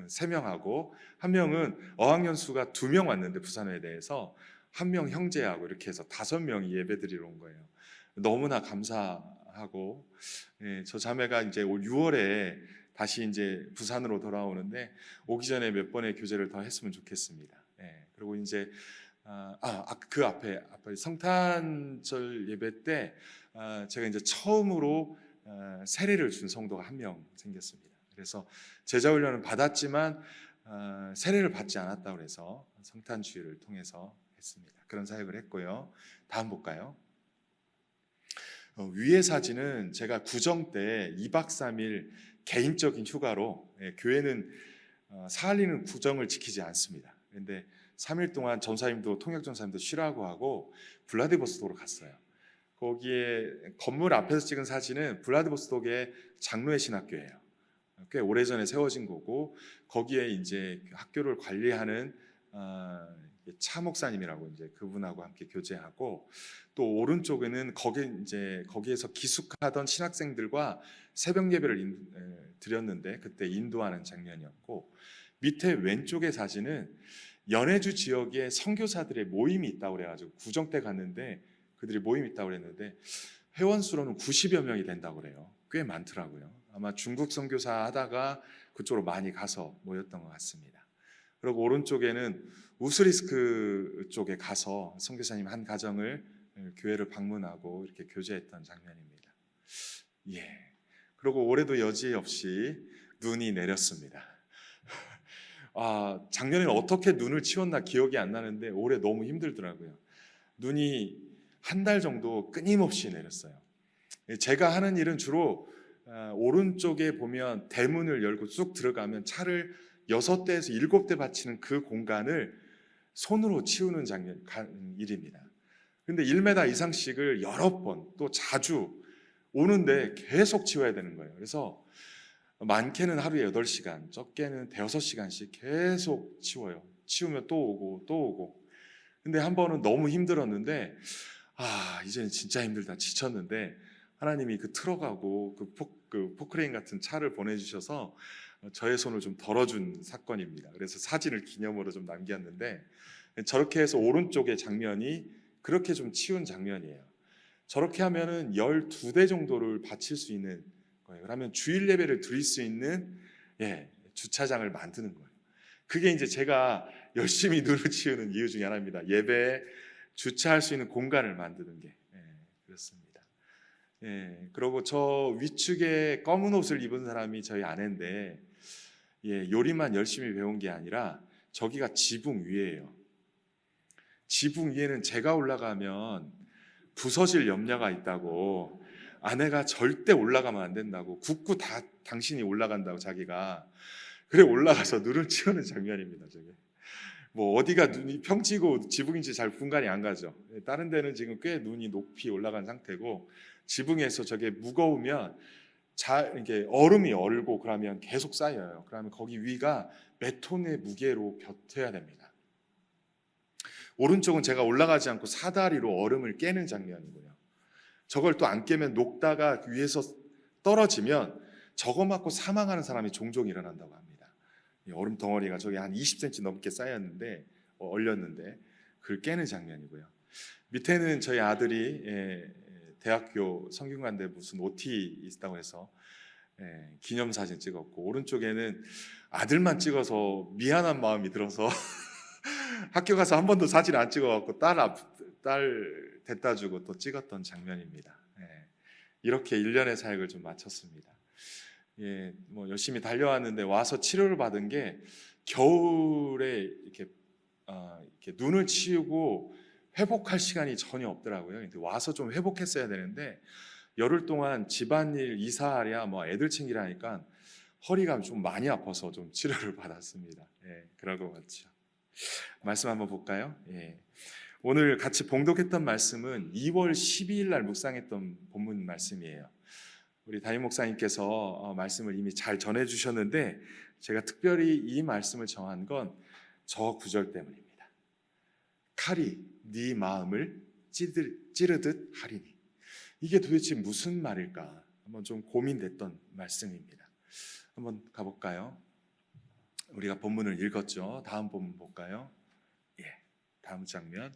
3명하고 한 명은 어학연수가 2명 왔는데 부산외대에서 한 명 형제하고 이렇게 해서 5명이 예배드리러 온 거예요. 너무나 감사하고 저 자매가 이제 올 6월에 다시 이제 부산으로 돌아오는데 오기 전에 몇 번의 교제를 더 했으면 좋겠습니다. 그리고 이제 그 앞에 성탄절 예배 때 제가 이제 처음으로 세례를 준 성도가 한 명 생겼습니다. 그래서 제자훈련은 받았지만 세례를 받지 않았다고 해서 성탄주일을 통해서 했습니다. 그런 사역을 했고요. 다음 볼까요? 위의 사진은 제가 구정 때 2박 3일 개인적인 휴가로 교회는 사할리는 구정을 지키지 않습니다. 그런데 3일 동안 전사님도 통역전사님도 쉬라고 하고 블라디보스톡으로 갔어요. 거기에 건물 앞에서 찍은 사진은 블라디보스톡의 장로의 신학교예요. 꽤 오래전에 세워진 거고 거기에 이제 학교를 관리하는 차 목사님이라고 이제 그분하고 함께 교제하고, 또 오른쪽에는 거기에서 기숙하던 신학생들과 새벽 예배를 드렸는데 그때 인도하는 장면이었고, 밑에 왼쪽의 사진은 연해주 지역에 선교사들의 모임이 있다고 그래가지고 구정 때 갔는데 그들이 모임이 있다고 그랬는데 회원 수로는 90여 명이 된다고 그래요. 꽤 많더라고요. 아마 중국 선교사 하다가 그쪽으로 많이 가서 모였던 것 같습니다. 그리고 오른쪽에는 우스리스크 쪽에 가서 선교사님 한 가정을 교회를 방문하고 이렇게 교제했던 장면입니다. 예. 그리고 올해도 여지없이 눈이 내렸습니다. 작년에는 어떻게 눈을 치웠나 기억이 안 나는데 올해 너무 힘들더라고요. 눈이 한 달 정도 끊임없이 내렸어요. 제가 하는 일은 주로 오른쪽에 보면 대문을 열고 쑥 들어가면 차를 6대에서 7대 받치는 그 공간을 손으로 치우는 일입니다. 근데 1m 이상씩을 여러 번 또 자주 오는데 계속 치워야 되는 거예요. 그래서 많게는 하루에 8시간, 적게는 5-6시간씩 계속 치워요. 치우면 또 오고 또 오고. 근데 한 번은 너무 힘들었는데 이제는 진짜 힘들다, 지쳤는데 하나님이 그 트럭하고 그 포크레인 같은 차를 보내주셔서 저의 손을 좀 덜어준 사건입니다. 그래서 사진을 기념으로 좀 남겼는데, 저렇게 해서 오른쪽의 장면이 그렇게 좀 치운 장면이에요. 저렇게 하면은 12대 정도를 바칠 수 있는 거예요. 그러면 주일 예배를 드릴 수 있는 주차장을 만드는 거예요. 그게 이제 제가 열심히 눈을 치우는 이유 중에 하나입니다. 예배에 주차할 수 있는 공간을 만드는 게 그렇습니다. 그리고 저 위축에 검은 옷을 입은 사람이 저희 아내인데, 요리만 열심히 배운 게 아니라 저기가 지붕 위에요. 지붕 위에는 제가 올라가면 부서질 염려가 있다고, 아내가 절대 올라가면 안 된다고, 굳고 다 당신이 올라간다고 자기가, 그래 올라가서 눈을 치우는 장면입니다. 저게 뭐 어디가 눈이 평지고 지붕인지 잘 분간이 안 가죠. 다른 데는 지금 꽤 눈이 높이 올라간 상태고, 지붕에서 저게 무거우면 이렇게 얼음이 얼고 그러면 계속 쌓여요. 그러면 거기 위가 몇 톤의 무게로 버텨야 됩니다. 오른쪽은 제가 올라가지 않고 사다리로 얼음을 깨는 장면이고요. 저걸 또 안 깨면 녹다가 위에서 떨어지면 저거 맞고 사망하는 사람이 종종 일어난다고 합니다. 얼음 덩어리가 저기 한 20cm 넘게 쌓였는데 얼렸는데 그걸 깨는 장면이고요. 밑에는 저희 아들이 대학교 성균관대 무슨 OT 있다고 해서 기념사진 찍었고, 오른쪽에는 아들만 찍어서 미안한 마음이 들어서 학교 가서 한 번도 사진 안 찍어갖고 딸 데려다 주고 또 찍었던 장면입니다. 이렇게 1년의 사역을 좀 마쳤습니다. 뭐 열심히 달려왔는데 와서 치료를 받은 게 겨울에 이렇게 눈을 치우고 회복할 시간이 전혀 없더라고요. 근데 와서 좀 회복했어야 되는데 열흘 동안 집안일 이사하랴 뭐 애들 챙기라 하니까 허리가 좀 많이 아파서 좀 치료를 받았습니다. 그럴 것 같죠. 말씀 한번 볼까요? 오늘 같이 봉독했던 말씀은 2월 12일 날 묵상했던 본문 말씀이에요. 우리 담임 목사님께서 말씀을 이미 잘 전해주셨는데 제가 특별히 이 말씀을 정한 건 저 구절 때문입니다. 칼이 네 마음을 찌르듯 하리니. 이게 도대체 무슨 말일까? 한번 좀 고민됐던 말씀입니다. 한번 가볼까요? 우리가 본문을 읽었죠. 다음 본문 볼까요? 다음 장면.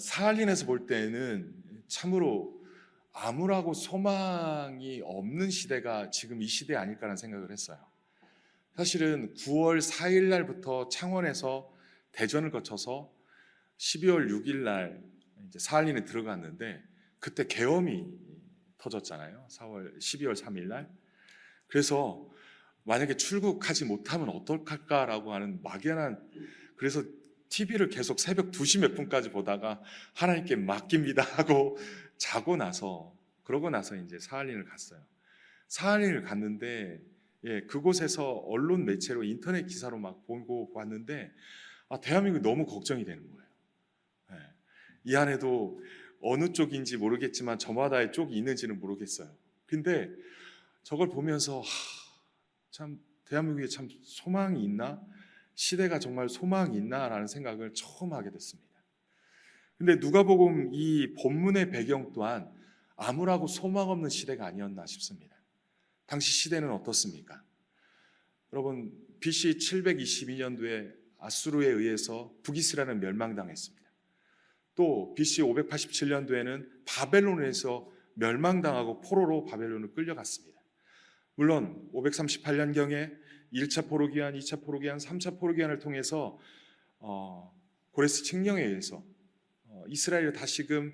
사할린에서 볼 때는 참으로 암울하고 소망이 없는 시대가 지금 이 시대 아닐까라는 생각을 했어요. 사실은 9월 4일 날부터 창원에서 대전을 거쳐서 12월 6일 날 이제 사할린에 들어갔는데 그때 계엄이 터졌잖아요. 12월 3일 날. 그래서 만약에 출국하지 못하면 어떡할까라고 하는 막연한, 그래서 TV를 계속 새벽 2시 몇 분까지 보다가 하나님께 맡깁니다 하고 자고 나서, 그러고 나서 이제 사할린을 갔어요. 사할린을 갔는데 그곳에서 언론 매체로 인터넷 기사로 막 보고 봤는데 대한민국이 너무 걱정이 되는 거예요. 이 안에도 어느 쪽인지 모르겠지만 저마다의 쪽이 있는지는 모르겠어요. 근데 저걸 보면서 참 대한민국에 참 소망이 있나? 시대가 정말 소망이 있나라는 생각을 처음 하게 됐습니다. 근데 누가복음 이 본문의 배경 또한 암울하고 소망 없는 시대가 아니었나 싶습니다. 당시 시대는 어떻습니까? 여러분, BC 722년도에 아수르에 의해서 북이스라엘은 멸망당했습니다. 또 BC 587년도에는 바벨론에서 멸망당하고 포로로 바벨론을 끌려갔습니다. 물론 538년경에 1차 포로기한, 2차 포로기한, 3차 포로기한을 통해서 고레스 칙령에 의해서 이스라엘에 다시금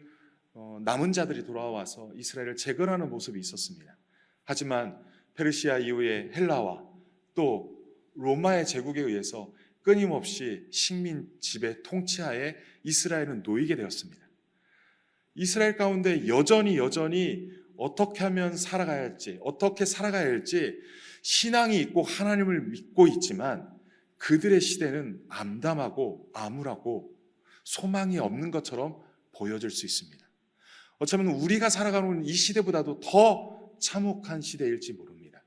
남은 자들이 돌아와서 이스라엘을 재건하는 모습이 있었습니다. 하지만 페르시아 이후에 헬라와 또 로마의 제국에 의해서 끊임없이 식민 지배 통치하에 이스라엘은 놓이게 되었습니다. 이스라엘 가운데 여전히 어떻게 하면 살아가야 할지, 어떻게 살아가야 할지 신앙이 있고 하나님을 믿고 있지만 그들의 시대는 암담하고 암울하고 소망이 없는 것처럼 보여질 수 있습니다. 어쩌면 우리가 살아가는 이 시대보다도 더 참혹한 시대일지 모릅니다.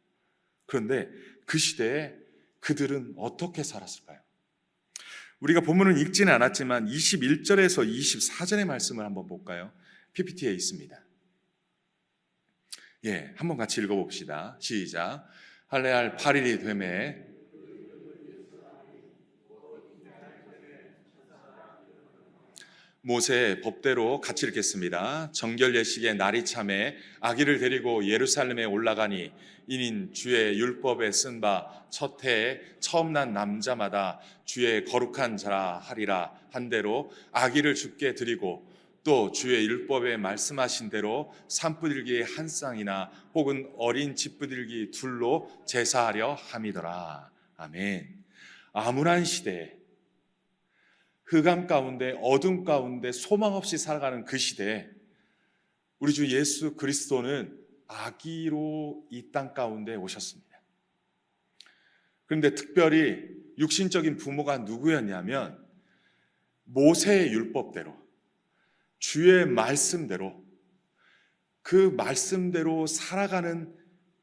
그런데 그 시대에 그들은 어떻게 살았을까요? 우리가 본문을 읽지는 않았지만 21절에서 24절의 말씀을 한번 볼까요? PPT에 있습니다. 예, 한번 같이 읽어봅시다. 시작. 할례할 8일이 되매 모세의 법대로 같이 읽겠습니다. 정결 예식의 날이 참에 아기를 데리고 예루살렘에 올라가니 이는 주의 율법에 쓴 바 첫 해에 처음 난 남자마다 주의 거룩한 자라 하리라 한 대로 아기를 주께 드리고 또 주의 율법에 말씀하신 대로 산부들기 한 쌍이나 혹은 어린 집부들기 둘로 제사하려 함이더라. 아멘. 암울한 시대에 흑암 가운데 어둠 가운데 소망 없이 살아가는 그 시대에 우리 주 예수 그리스도는 아기로 이 땅 가운데 오셨습니다. 그런데 특별히 육신적인 부모가 누구였냐면 모세의 율법대로 주의 말씀대로 그 말씀대로 살아가는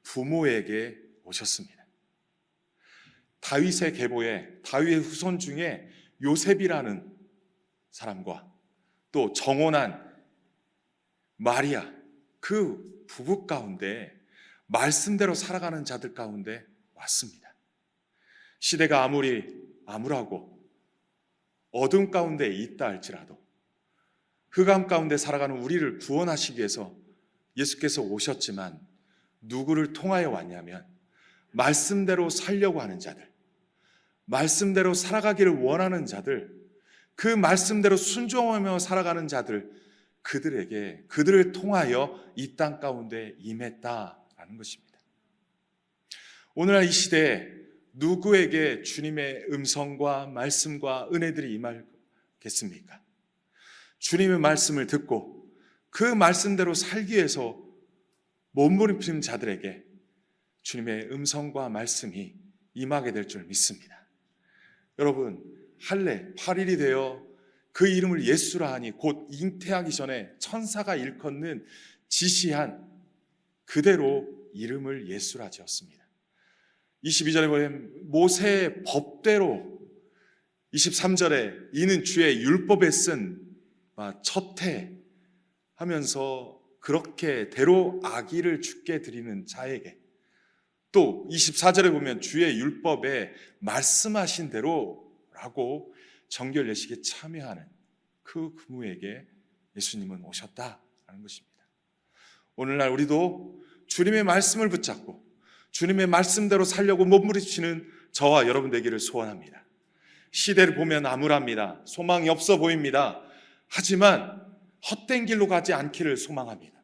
부모에게 오셨습니다. 다윗의 계보에 다윗의 후손 중에 요셉이라는 사람과 또 정혼한 마리아 그 부부 가운데 말씀대로 살아가는 자들 가운데 왔습니다. 시대가 아무리 암울하고 어둠 가운데 있다 할지라도 흑암 가운데 살아가는 우리를 구원하시기 위해서 예수께서 오셨지만 누구를 통하여 왔냐면 말씀대로 살려고 하는 자들, 말씀대로 살아가기를 원하는 자들, 그 말씀대로 순종하며 살아가는 자들, 그들을 통하여 이 땅 가운데 임했다라는 것입니다. 오늘날 이 시대에 누구에게 주님의 음성과 말씀과 은혜들이 임하겠습니까? 주님의 말씀을 듣고 그 말씀대로 살기 위해서 몸부림치는 자들에게 주님의 음성과 말씀이 임하게 될 줄 믿습니다. 여러분, 할례 8일이 되어 그 이름을 예수라 하니 곧 잉태하기 전에 천사가 일컫는 지시한 그대로 이름을 예수라 지었습니다. 22절에 보면 모세의 법대로 23절에 이는 주의 율법에 쓴 첫해 하면서 그렇게 대로 아기를 주께 드리는 자에게 또 24절에 보면 주의 율법에 말씀하신 대로라고 정결 예식에 참여하는 그 부모에게 예수님은 오셨다라는 것입니다. 오늘날 우리도 주님의 말씀을 붙잡고 주님의 말씀대로 살려고 몸부림치는 저와 여러분 되기를 소원합니다. 시대를 보면 암울합니다. 소망이 없어 보입니다. 하지만 헛된 길로 가지 않기를 소망합니다.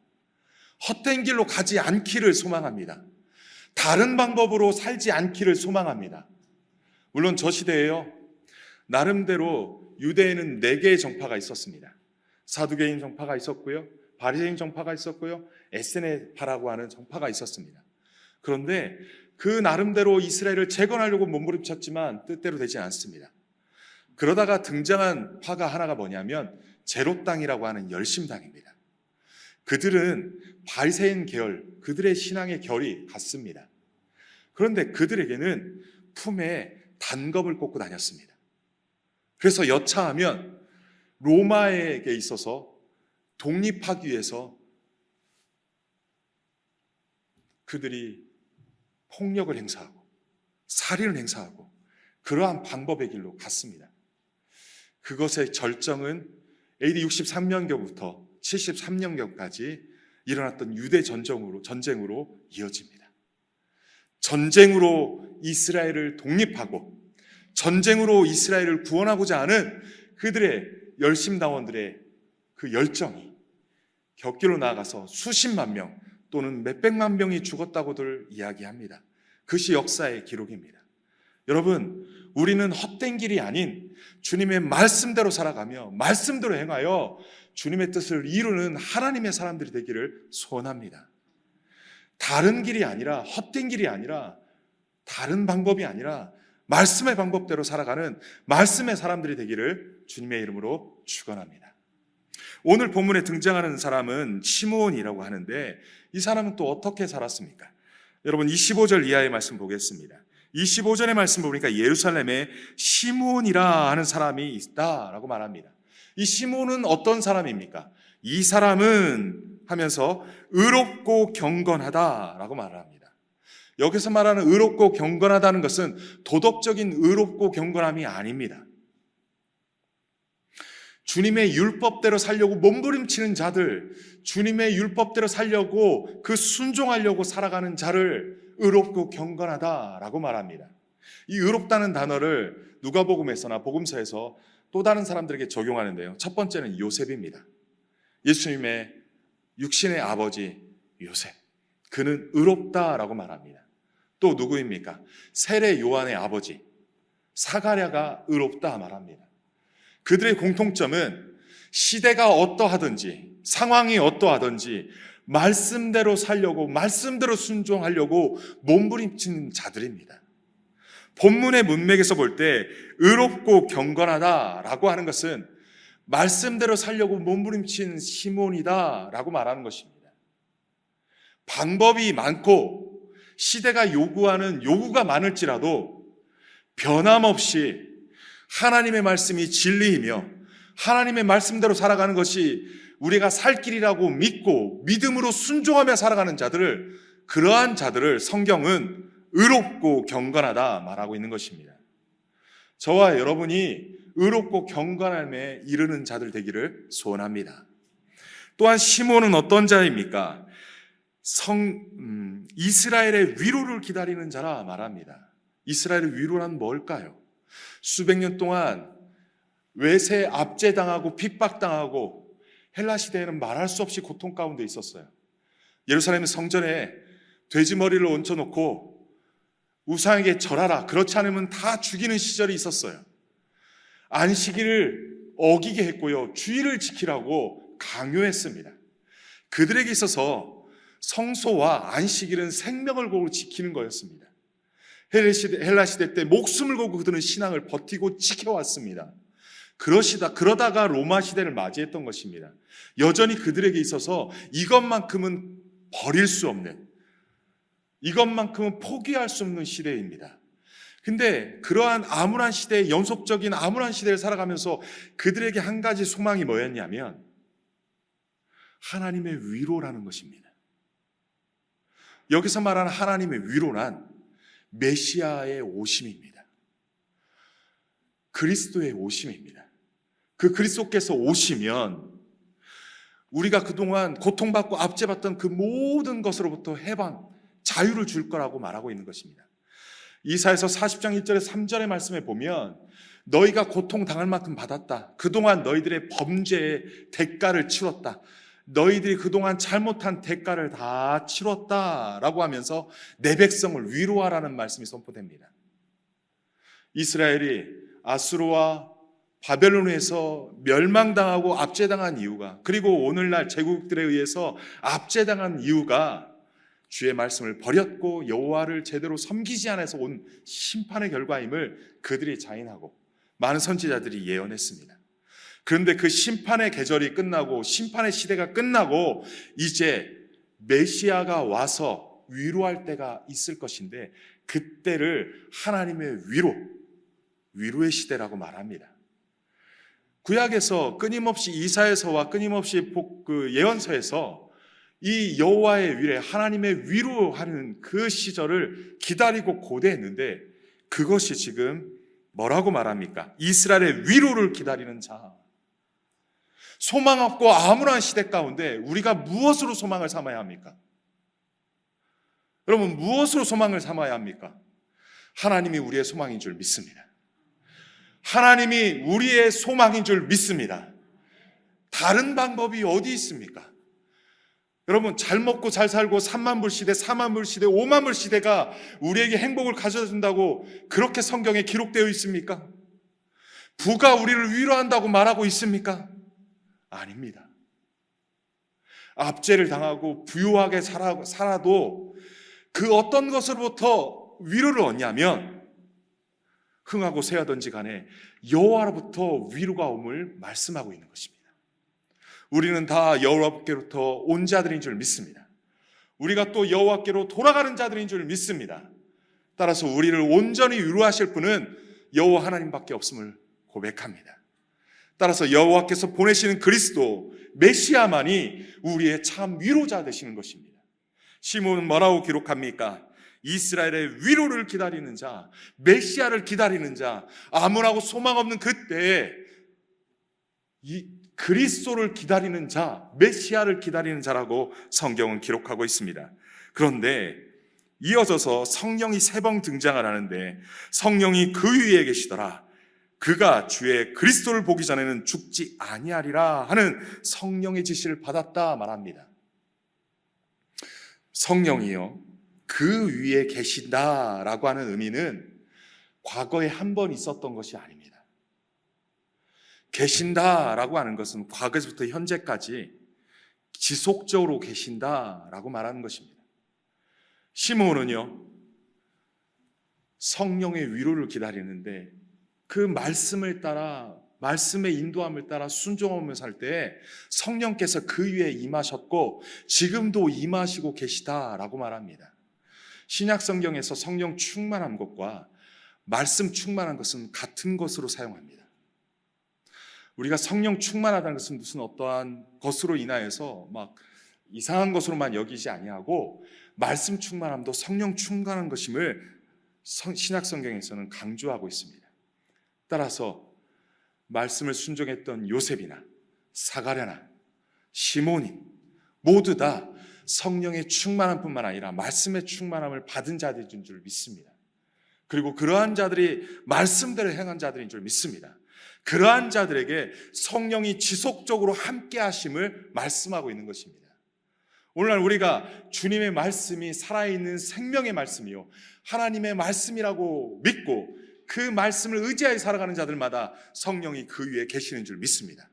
헛된 길로 가지 않기를 소망합니다. 다른 방법으로 살지 않기를 소망합니다. 물론 저 시대에요, 나름대로 유대에는 4개의 정파가 있었습니다. 사두개인 정파가 있었고요, 바리새인 정파가 있었고요, 에세네파라고 하는 정파가 있었습니다. 그런데 그 나름대로 이스라엘을 재건하려고 몸부림쳤지만 뜻대로 되지 않습니다. 그러다가 등장한 파가 하나가 뭐냐면 제롯당이라고 하는 열심당입니다. 그들은 바리새인 계열, 그들의 신앙의 결이 같습니다. 그런데 그들에게는 품에 단겁을 꽂고 다녔습니다. 그래서 여차하면 로마에게 있어서 독립하기 위해서 그들이 폭력을 행사하고 살인을 행사하고 그러한 방법의 길로 갔습니다. 그것의 절정은 AD 63년경부터 73년경까지 일어났던 유대 전쟁으로 이어집니다. 전쟁으로 이스라엘을 독립하고 전쟁으로 이스라엘을 구원하고자 하는 그들의 열심당원들의 그 열정이 격기로 나아가서 수십만 명 또는 몇백만 명이 죽었다고들 이야기합니다. 그것이 역사의 기록입니다. 여러분, 우리는 헛된 길이 아닌 주님의 말씀대로 살아가며 말씀대로 행하여 주님의 뜻을 이루는 하나님의 사람들이 되기를 소원합니다. 다른 길이 아니라, 헛된 길이 아니라, 다른 방법이 아니라 말씀의 방법대로 살아가는 말씀의 사람들이 되기를 주님의 이름으로 축원합니다. 오늘 본문에 등장하는 사람은 시므온이라고 하는데 이 사람은 또 어떻게 살았습니까? 여러분 25절 이하의 말씀 보겠습니다. 25절의 말씀 보니까 예루살렘에 시므온이라 하는 사람이 있다라고 말합니다. 이 시므온은 어떤 사람입니까? 이 사람은 하면서 의롭고 경건하다라고 말을 합니다. 여기서 말하는 의롭고 경건하다는 것은 도덕적인 의롭고 경건함이 아닙니다. 주님의 율법대로 살려고 몸부림치는 자들, 주님의 율법대로 살려고 그 순종하려고 살아가는 자를 의롭고 경건하다라고 말합니다. 이 의롭다는 단어를 누가복음에서나 복음서에서 또 다른 사람들에게 적용하는데요. 첫 번째는 요셉입니다. 예수님의 육신의 아버지 요셉, 그는 의롭다라고 말합니다. 또 누구입니까? 세례 요한의 아버지 사가랴가 의롭다 말합니다. 그들의 공통점은 시대가 어떠하든지 상황이 어떠하든지 말씀대로 살려고 말씀대로 순종하려고 몸부림치는 자들입니다. 본문의 문맥에서 볼 때 의롭고 경건하다라고 하는 것은 말씀대로 살려고 몸부림친 시몬이다라고 말하는 것입니다. 방법이 많고 시대가 요구하는 요구가 많을지라도 변함없이 하나님의 말씀이 진리이며 하나님의 말씀대로 살아가는 것이 우리가 살 길이라고 믿고 믿음으로 순종하며 살아가는 자들을, 그러한 자들을 성경은 의롭고 경건하다 말하고 있는 것입니다. 저와 여러분이 의롭고 경건함에 이르는 자들 되기를 소원합니다. 또한 시몬은 어떤 자입니까? 이스라엘의 위로를 기다리는 자라 말합니다. 이스라엘의 위로란 뭘까요? 수백 년 동안 외세 압제당하고 핍박당하고 헬라 시대에는 말할 수 없이 고통 가운데 있었어요. 예루살렘 성전에 돼지 머리를 얹혀놓고 우상에게 절하라, 그렇지 않으면 다 죽이는 시절이 있었어요. 안식일을 어기게 했고요, 주일을 지키라고 강요했습니다. 그들에게 있어서 성소와 안식일은 생명을 걸고 지키는 거였습니다. 헬라 시대 때 목숨을 걸고 그들은 신앙을 버티고 지켜왔습니다. 그러다가 로마 시대를 맞이했던 것입니다. 여전히 그들에게 있어서 이것만큼은 버릴 수 없는, 이것만큼은 포기할 수 없는 시대입니다. 근데 그러한 암울한 시대의 연속적인 암울한 시대를 살아가면서 그들에게 한 가지 소망이 뭐였냐면 하나님의 위로라는 것입니다. 여기서 말하는 하나님의 위로란 메시아의 오심입니다. 그리스도의 오심입니다. 그 그리스도께서 오시면 우리가 그동안 고통받고 압제받던 그 모든 것으로부터 해방, 자유를 줄 거라고 말하고 있는 것입니다. 이사야서 40장 1절에 3절의 말씀에 보면 너희가 고통당할 만큼 받았다. 그동안 너희들의 범죄의 대가를 치렀다. 너희들이 그동안 잘못한 대가를 다 치렀다라고 하면서 내 백성을 위로하라는 말씀이 선포됩니다. 이스라엘이 아수르와 바벨론에서 멸망당하고 압제당한 이유가, 그리고 오늘날 제국들에 의해서 압제당한 이유가 주의 말씀을 버렸고 여호와를 제대로 섬기지 않아서 온 심판의 결과임을 그들이 자인하고 많은 선지자들이 예언했습니다. 그런데 그 심판의 계절이 끝나고 심판의 시대가 끝나고 이제 메시아가 와서 위로할 때가 있을 것인데 그때를 하나님의 위로, 위로의 시대라고 말합니다. 구약에서 끊임없이 이사야서와 끊임없이 예언서에서 이 여호와의 위로, 하나님의 위로하는 그 시절을 기다리고 고대했는데 그것이 지금 뭐라고 말합니까? 이스라엘의 위로를 기다리는 자. 소망 없고 암울한 시대 가운데 우리가 무엇으로 소망을 삼아야 합니까? 여러분, 무엇으로 소망을 삼아야 합니까? 하나님이 우리의 소망인 줄 믿습니다. 하나님이 우리의 소망인 줄 믿습니다. 다른 방법이 어디 있습니까? 여러분, 잘 먹고 잘 살고 3만 불 시대, 4만 불 시대, 5만 불 시대가 우리에게 행복을 가져준다고 그렇게 성경에 기록되어 있습니까? 부가 우리를 위로한다고 말하고 있습니까? 아닙니다. 압제를 당하고 부유하게 살아도 그 어떤 것으로부터 위로를 얻냐면 흥하고 쇠하든지 간에 여호와로부터 위로가 옴을 말씀하고 있는 것입니다. 우리는 다 여호와께로부터 온 자들인 줄 믿습니다. 우리가 또 여호와께로 돌아가는 자들인 줄 믿습니다. 따라서 우리를 온전히 위로하실 분은 여호와 하나님밖에 없음을 고백합니다. 따라서 여호와께서 보내시는 그리스도 메시아만이 우리의 참 위로자 되시는 것입니다. 시몬은 뭐라고 기록합니까? 이스라엘의 위로를 기다리는 자, 메시아를 기다리는 자, 암울하고 소망 없는 그때에 이 그리스도를 기다리는 자, 메시아를 기다리는 자라고 성경은 기록하고 있습니다. 그런데 이어져서 성령이 3번 등장을 하는데 성령이 그 위에 계시더라. 그가 주의 그리스도를 보기 전에는 죽지 아니하리라 하는 성령의 지시를 받았다 말합니다. 성령이요, 그 위에 계신다라고 하는 의미는 과거에 한 번 있었던 것이 아닙니다. 계신다라고 하는 것은 과거에서부터 현재까지 지속적으로 계신다라고 말하는 것입니다. 시므온은요, 성령의 위로를 기다리는데 그 말씀을 따라, 말씀의 인도함을 따라 순종하며 살 때 성령께서 그 위에 임하셨고 지금도 임하시고 계시다라고 말합니다. 신약 성경에서 성령 충만한 것과 말씀 충만한 것은 같은 것으로 사용합니다. 우리가 성령 충만하다는 것은 무슨 어떠한 것으로 인하여서 막 이상한 것으로만 여기지 아니하고 말씀 충만함도 성령 충만한 것임을 신약 성경에서는 강조하고 있습니다. 따라서 말씀을 순종했던 요셉이나 사가랴나 시몬이 모두 다 성령의 충만함 뿐만 아니라 말씀의 충만함을 받은 자들인 줄 믿습니다. 그리고 그러한 자들이 말씀대로 행한 자들인 줄 믿습니다. 그러한 자들에게 성령이 지속적으로 함께 하심을 말씀하고 있는 것입니다. 오늘날 우리가 주님의 말씀이 살아있는 생명의 말씀이요, 하나님의 말씀이라고 믿고 그 말씀을 의지하여 살아가는 자들마다 성령이 그 위에 계시는 줄 믿습니다.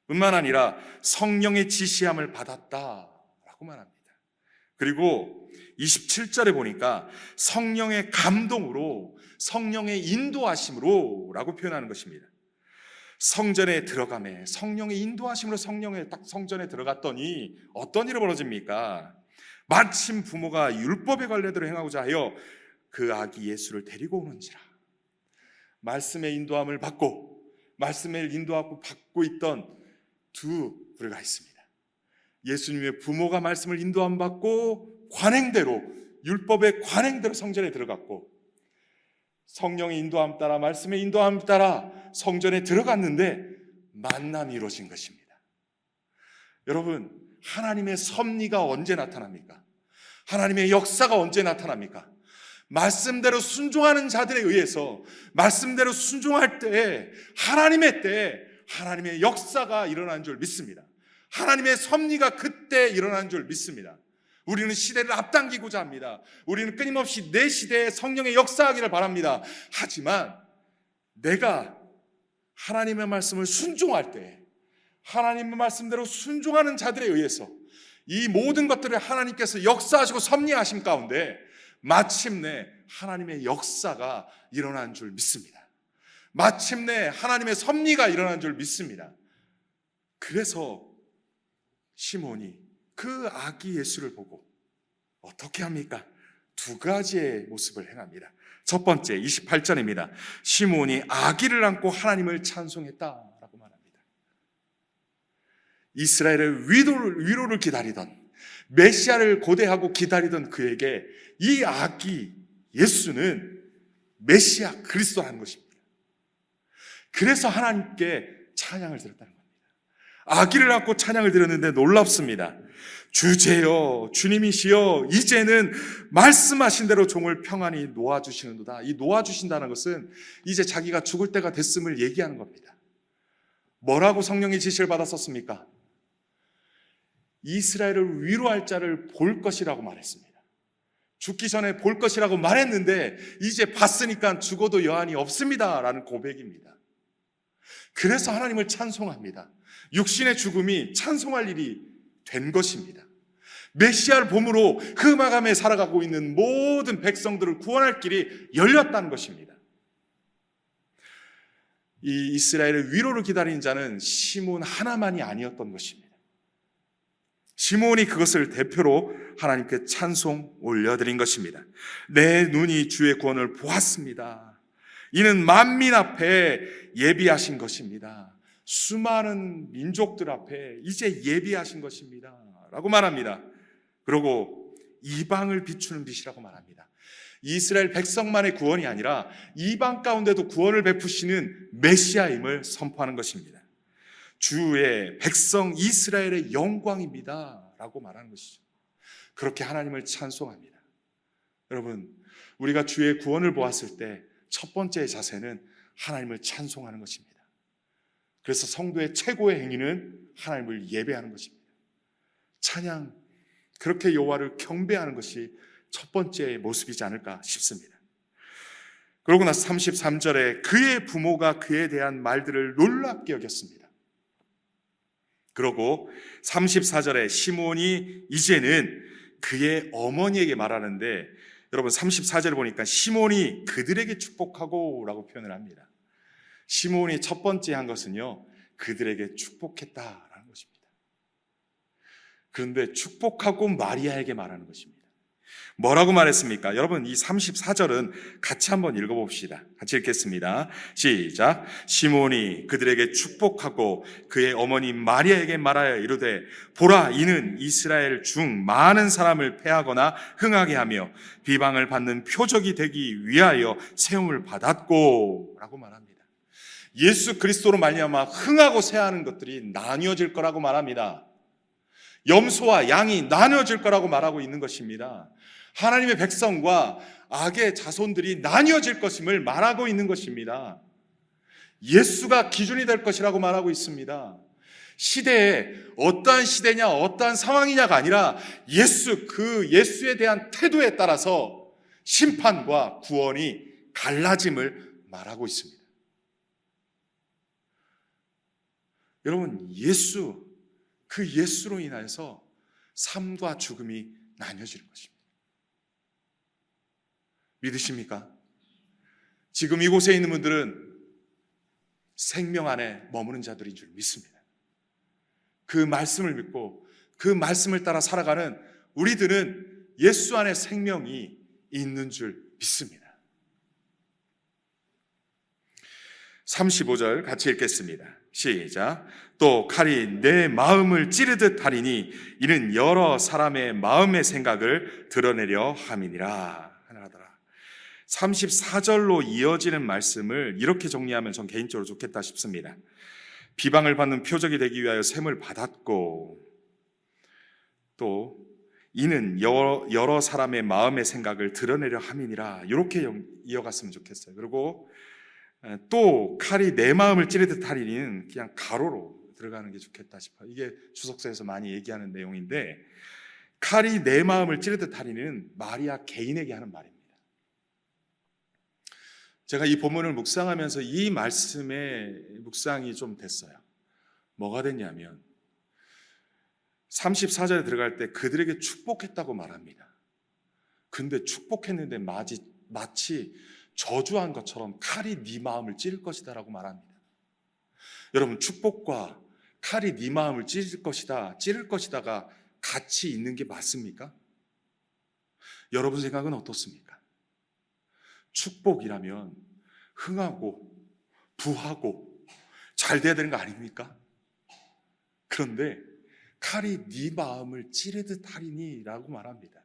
뿐만 아니라 성령의 지시함을 받았다라고 말합니다. 그리고 27절에 보니까 성령의 감동으로, 성령의 인도하심으로 라고 표현하는 것입니다. 성전에 들어가매 성령의 인도하심으로 성전에 들어갔더니 어떤 일이 벌어집니까? 마침 부모가 율법에 관례대로 행하고자 하여 그 아기 예수를 데리고 오는지라. 말씀의 인도함을 받고 말씀을 인도하고 받고 있던 두 부류가 있습니다. 예수님의 부모가 말씀을 인도함 받고 관행대로, 율법의 관행대로 성전에 들어갔고, 성령의 인도함 따라, 말씀의 인도함 따라 성전에 들어갔는데 만남이 이루어진 것입니다. 여러분, 하나님의 섭리가 언제 나타납니까? 하나님의 역사가 언제 나타납니까? 말씀대로 순종하는 자들에 의해서, 말씀대로 순종할 때에 하나님의 역사가 일어나는 줄 믿습니다. 하나님의 섭리가 그때 일어나는 줄 믿습니다. 우리는 시대를 앞당기고자 합니다. 우리는 끊임없이 내 시대에 성령의 역사하기를 바랍니다. 하지만 내가 하나님의 말씀을 순종할 때, 하나님의 말씀대로 순종하는 자들에 의해서 이 모든 것들을 하나님께서 역사하시고 섭리하심 가운데 마침내 하나님의 역사가 일어난 줄 믿습니다. 마침내 하나님의 섭리가 일어난 줄 믿습니다. 그래서 시몬이 그 아기 예수를 보고 어떻게 합니까? 두 가지의 모습을 행합니다. 첫 번째 28절입니다. 시므온이 아기를 안고 하나님을 찬송했다라고 말합니다. 이스라엘의 위로를 기다리던, 메시아를 고대하고 기다리던 그에게 이 아기 예수는 메시아 그리스도라는 것입니다. 그래서 하나님께 찬양을 드렸다는 겁니다. 아기를 안고 찬양을 드렸는데 놀랍습니다. 주제여 주님이시여 이제는 말씀하신 대로 종을 평안히 놓아주시는도다. 이 놓아주신다는 것은 이제 자기가 죽을 때가 됐음을 얘기하는 겁니다. 뭐라고 성령의 지시를 받았었습니까? 이스라엘을 위로할 자를 볼 것이라고 말했습니다. 죽기 전에 볼 것이라고 말했는데 이제 봤으니까 죽어도 여한이 없습니다 라는 고백입니다. 그래서 하나님을 찬송합니다. 육신의 죽음이 찬송할 일이 된 것입니다. 메시아를 봄으로 흠악함에 살아가고 있는 모든 백성들을 구원할 길이 열렸다는 것입니다. 이 이스라엘의 위로를 기다리는 자는 시므온 하나만이 아니었던 것입니다. 시므온이 그것을 대표로 하나님께 찬송 올려드린 것입니다. 내 눈이 주의 구원을 보았습니다. 이는 만민 앞에 예비하신 것입니다. 수많은 민족들 앞에 이제 예비하신 것입니다 라고 말합니다. 그리고 이방을 비추는 빛이라고 말합니다. 이스라엘 백성만의 구원이 아니라 이방 가운데도 구원을 베푸시는 메시아임을 선포하는 것입니다. 주의 백성 이스라엘의 영광입니다 라고 말하는 것이죠. 그렇게 하나님을 찬송합니다. 여러분, 우리가 주의 구원을 보았을 때 첫 번째 자세는 하나님을 찬송하는 것입니다. 그래서 성도의 최고의 행위는 하나님을 예배하는 것입니다. 찬양, 그렇게 여호와를 경배하는 것이 첫 번째 모습이지 않을까 싶습니다. 그러고 나서 33절에 그의 부모가 그에 대한 말들을 놀랍게 여겼습니다. 그러고 34절에 시므온이 이제는 그의 어머니에게 말하는데, 여러분 34절을 보니까 시므온이 그들에게 축복하고 라고 표현을 합니다. 시므온이 첫 번째 한 것은요, 그들에게 축복했다라는 것입니다. 그런데 축복하고 마리아에게 말하는 것입니다. 뭐라고 말했습니까? 여러분, 이 34절은 같이 한번 읽어봅시다. 같이 읽겠습니다. 시작. 시므온이 그들에게 축복하고 그의 어머니 마리아에게 말하여 이르되, 보라, 이는 이스라엘 중 많은 사람을 패하거나 흥하게 하며 비방을 받는 표적이 되기 위하여 세움을 받았고 라고 말합니다. 예수 그리스도로 말미암아 흥하고 쇠하는 것들이 나뉘어질 거라고 말합니다. 염소와 양이 나뉘어질 거라고 말하고 있는 것입니다. 하나님의 백성과 악의 자손들이 나뉘어질 것임을 말하고 있는 것입니다. 예수가 기준이 될 것이라고 말하고 있습니다. 시대에 어떠한 시대냐 어떠한 상황이냐가 아니라 그 예수에 대한 태도에 따라서 심판과 구원이 갈라짐을 말하고 있습니다. 여러분, 그 예수로 인하여서 삶과 죽음이 나뉘어지는 것입니다. 믿으십니까? 지금 이곳에 있는 분들은 생명 안에 머무는 자들인 줄 믿습니다. 그 말씀을 믿고 그 말씀을 따라 살아가는 우리들은 예수 안에 생명이 있는 줄 믿습니다. 35절 같이 읽겠습니다. 시작. 또 칼이 내 마음을 찌르듯 하리니 이는 여러 사람의 마음의 생각을 드러내려 함이니라 하더라. 34절로 이어지는 말씀을 이렇게 정리하면 전 개인적으로 좋겠다 싶습니다. 비방을 받는 표적이 되기 위하여 셈을 받았고, 또 이는 여러 사람의 마음의 생각을 드러내려 함이니라, 이렇게 이어갔으면 좋겠어요. 그리고 또 칼이 내 마음을 찌르듯 하리니는 그냥 가로로 들어가는 게 좋겠다 싶어요. 이게 주석서에서 많이 얘기하는 내용인데, 칼이 내 마음을 찌르듯 하리니는 마리아 개인에게 하는 말입니다. 제가 이 본문을 묵상하면서 이 말씀의 묵상이 좀 됐어요. 뭐가 됐냐면 34절에 들어갈 때 그들에게 축복했다고 말합니다. 근데 축복했는데 마치 저주한 것처럼 칼이 네 마음을 찌를 것이다 라고 말합니다. 여러분, 축복과 칼이 네 마음을 찌를 것이다가 같이 있는 게 맞습니까? 여러분 생각은 어떻습니까? 축복이라면 흥하고 부하고 잘 돼야 되는 거 아닙니까? 그런데 칼이 네 마음을 찌르듯 하리니 라고 말합니다.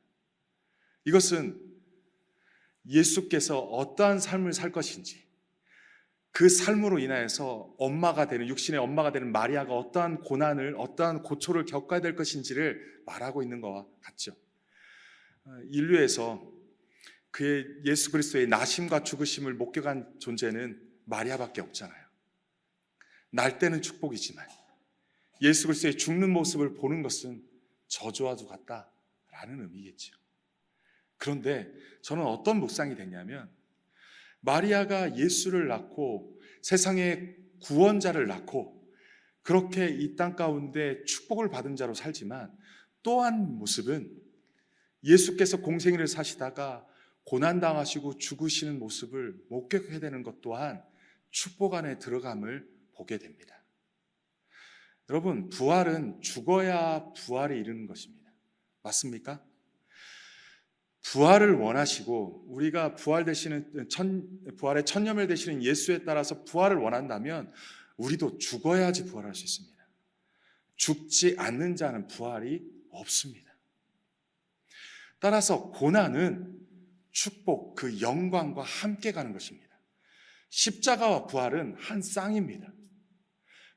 이것은 예수께서 어떠한 삶을 살 것인지, 그 삶으로 인하여서 엄마가 되는, 육신의 엄마가 되는 마리아가 어떠한 고난을, 어떠한 고초를 겪어야 될 것인지를 말하고 있는 것과 같죠. 인류에서 그의 예수 그리스도의 나심과 죽으심을 목격한 존재는 마리아밖에 없잖아요. 날 때는 축복이지만 예수 그리스도의 죽는 모습을 보는 것은 저주와도 같다라는 의미겠죠. 그런데 저는 어떤 묵상이 됐냐면, 마리아가 예수를 낳고 세상의 구원자를 낳고 그렇게 이 땅 가운데 축복을 받은 자로 살지만, 또 한 모습은 예수께서 공생애를 사시다가 고난당하시고 죽으시는 모습을 목격하게 되는 것 또한 축복 안에 들어감을 보게 됩니다. 여러분, 부활은 죽어야 부활에 이르는 것입니다. 맞습니까? 부활을 원하시고 우리가 부활의 천녀물 되시는 예수에 따라서 부활을 원한다면 우리도 죽어야지 부활할 수 있습니다. 죽지 않는 자는 부활이 없습니다. 따라서 고난은 축복, 그 영광과 함께 가는 것입니다. 십자가와 부활은 한 쌍입니다.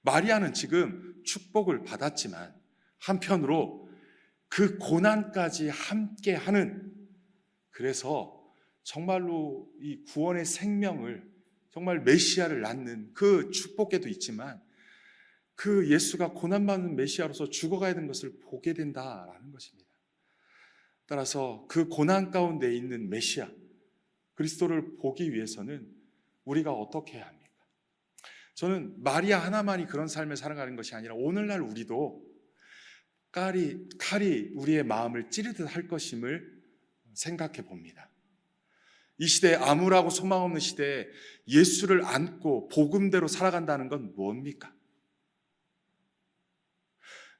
마리아는 지금 축복을 받았지만 한편으로 그 고난까지 함께 하는, 그래서 정말로 이 구원의 생명을, 정말 메시아를 낳는 그 축복에도 있지만 그 예수가 고난받는 메시아로서 죽어가야 되는 것을 보게 된다라는 것입니다. 따라서 그 고난 가운데 있는 메시아 그리스도를 보기 위해서는 우리가 어떻게 해야 합니까? 저는 마리아 하나만이 그런 삶을 살아가는 것이 아니라 오늘날 우리도 칼이 우리의 마음을 찌르듯 할 것임을 생각해 봅니다. 이 시대에 암울하고 소망 없는 시대에 예수를 안고 복음대로 살아간다는 건 뭡니까?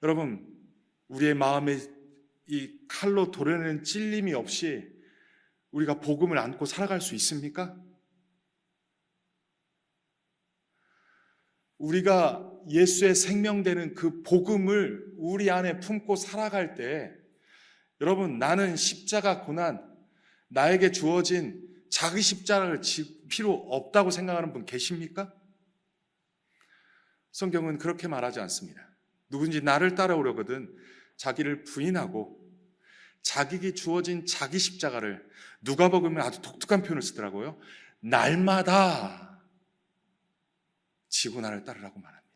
여러분, 우리의 마음에 이 칼로 도려내는 찔림이 없이 우리가 복음을 안고 살아갈 수 있습니까? 우리가 예수의 생명되는 그 복음을 우리 안에 품고 살아갈 때, 여러분, 나는 십자가 고난, 나에게 주어진 자기 십자가를 질 필요 없다고 생각하는 분 계십니까? 성경은 그렇게 말하지 않습니다. 누군지 나를 따라오려거든 자기를 부인하고 자기에게 주어진 자기 십자가를, 누가복음은 아주 독특한 표현을 쓰더라고요. 날마다 지고 나를 따르라고 말합니다.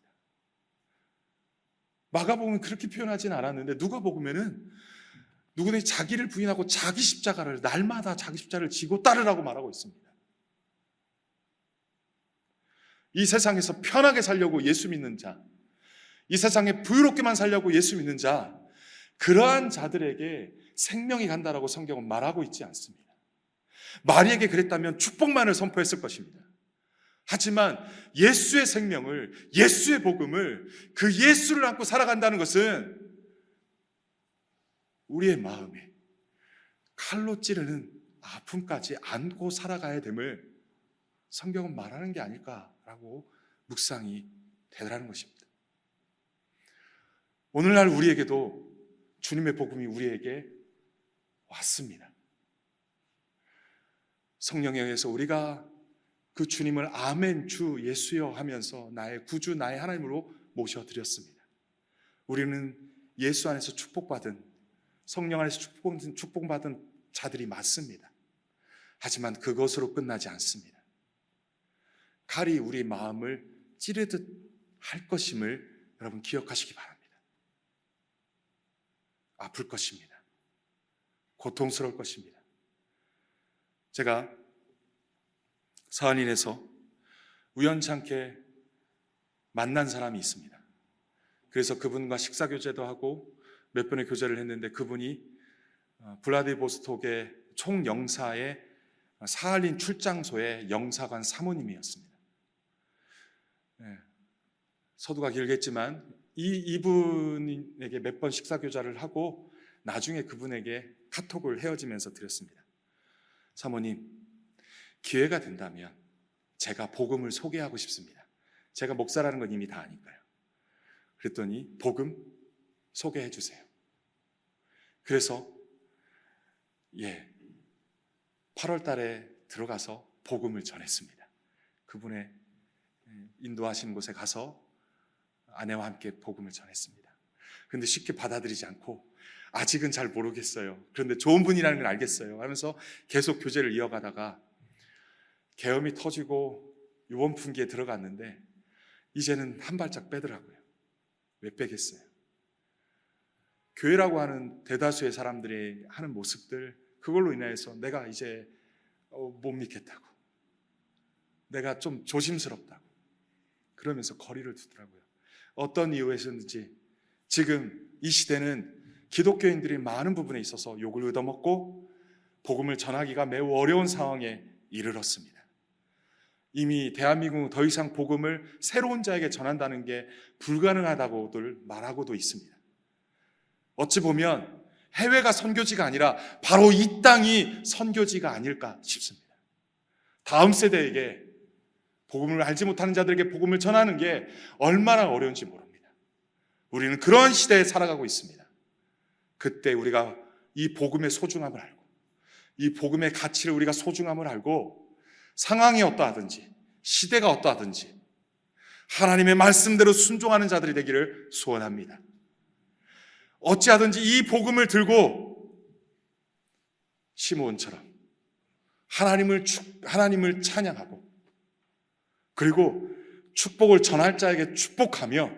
마가복음은 그렇게 표현하지는 않았는데 누가복음에는 누구든지 자기를 부인하고 자기 십자가를, 날마다 자기 십자가를 지고 따르라고 말하고 있습니다. 이 세상에서 편하게 살려고 예수 믿는 자, 이 세상에 부유롭게만 살려고 예수 믿는 자, 그러한 자들에게 생명이 간다라고 성경은 말하고 있지 않습니다. 마리에게 그랬다면 축복만을 선포했을 것입니다. 하지만 예수의 생명을, 예수의 복음을, 그 예수를 안고 살아간다는 것은 우리의 마음에 칼로 찌르는 아픔까지 안고 살아가야 됨을 성경은 말하는 게 아닐까라고 묵상이 되더라는 것입니다. 오늘날 우리에게도 주님의 복음이 우리에게 왔습니다. 성령에 의해서 우리가 그 주님을 아멘 주 예수여 하면서 나의 구주, 나의 하나님으로 모셔드렸습니다. 우리는 예수 안에서 축복받은, 성령 안에서 축복받은 자들이 맞습니다. 하지만 그것으로 끝나지 않습니다. 칼이 우리 마음을 찌르듯 할 것임을 여러분 기억하시기 바랍니다. 아플 것입니다. 고통스러울 것입니다. 제가 사안인에서 우연찮게 만난 사람이 있습니다. 그래서 그분과 식사 교제도 하고 몇 번의 교제를 했는데, 그분이 블라디보스톡의 총영사의 사할린 출장소의 영사관 사모님이었습니다. 서두가 길겠지만 이분에게 몇 번 식사 교제를 하고 나중에 그분에게 카톡을 헤어지면서 드렸습니다. 사모님, 기회가 된다면 제가 복음을 소개하고 싶습니다. 제가 목사라는 건 이미 다 아니까요. 그랬더니 복음 소개해 주세요. 그래서 8월 달에 들어가서 복음을 전했습니다. 그분의 인도하신 곳에 가서 아내와 함께 복음을 전했습니다. 그런데 쉽게 받아들이지 않고 아직은 잘 모르겠어요. 그런데 좋은 분이라는 걸 알겠어요 하면서 계속 교제를 이어가다가 계엄이 터지고 유언fun기에 들어갔는데 이제는 한 발짝 빼더라고요. 왜 빼겠어요? 교회라고 하는 대다수의 사람들이 하는 모습들, 그걸로 인해서 내가 이제 못 믿겠다고, 내가 좀 조심스럽다고 그러면서 거리를 두더라고요. 어떤 이유에서든지 지금 이 시대는 기독교인들이 많은 부분에 있어서 욕을 얻어먹고 복음을 전하기가 매우 어려운 상황에 이르렀습니다. 이미 대한민국은 더 이상 복음을 새로운 자에게 전한다는 게 불가능하다고들 말하고도 있습니다. 어찌 보면 해외가 선교지가 아니라 바로 이 땅이 선교지가 아닐까 싶습니다. 다음 세대에게 복음을 알지 못하는 자들에게 복음을 전하는 게 얼마나 어려운지 모릅니다. 우리는 그런 시대에 살아가고 있습니다. 그때 우리가 이 복음의 소중함을 알고 이 복음의 가치를 우리가 소중함을 알고 상황이 어떠하든지 시대가 어떠하든지 하나님의 말씀대로 순종하는 자들이 되기를 소원합니다. 어찌하든지 이 복음을 들고 시므온처럼 하나님을 찬양하고 그리고 축복을 전할 자에게 축복하며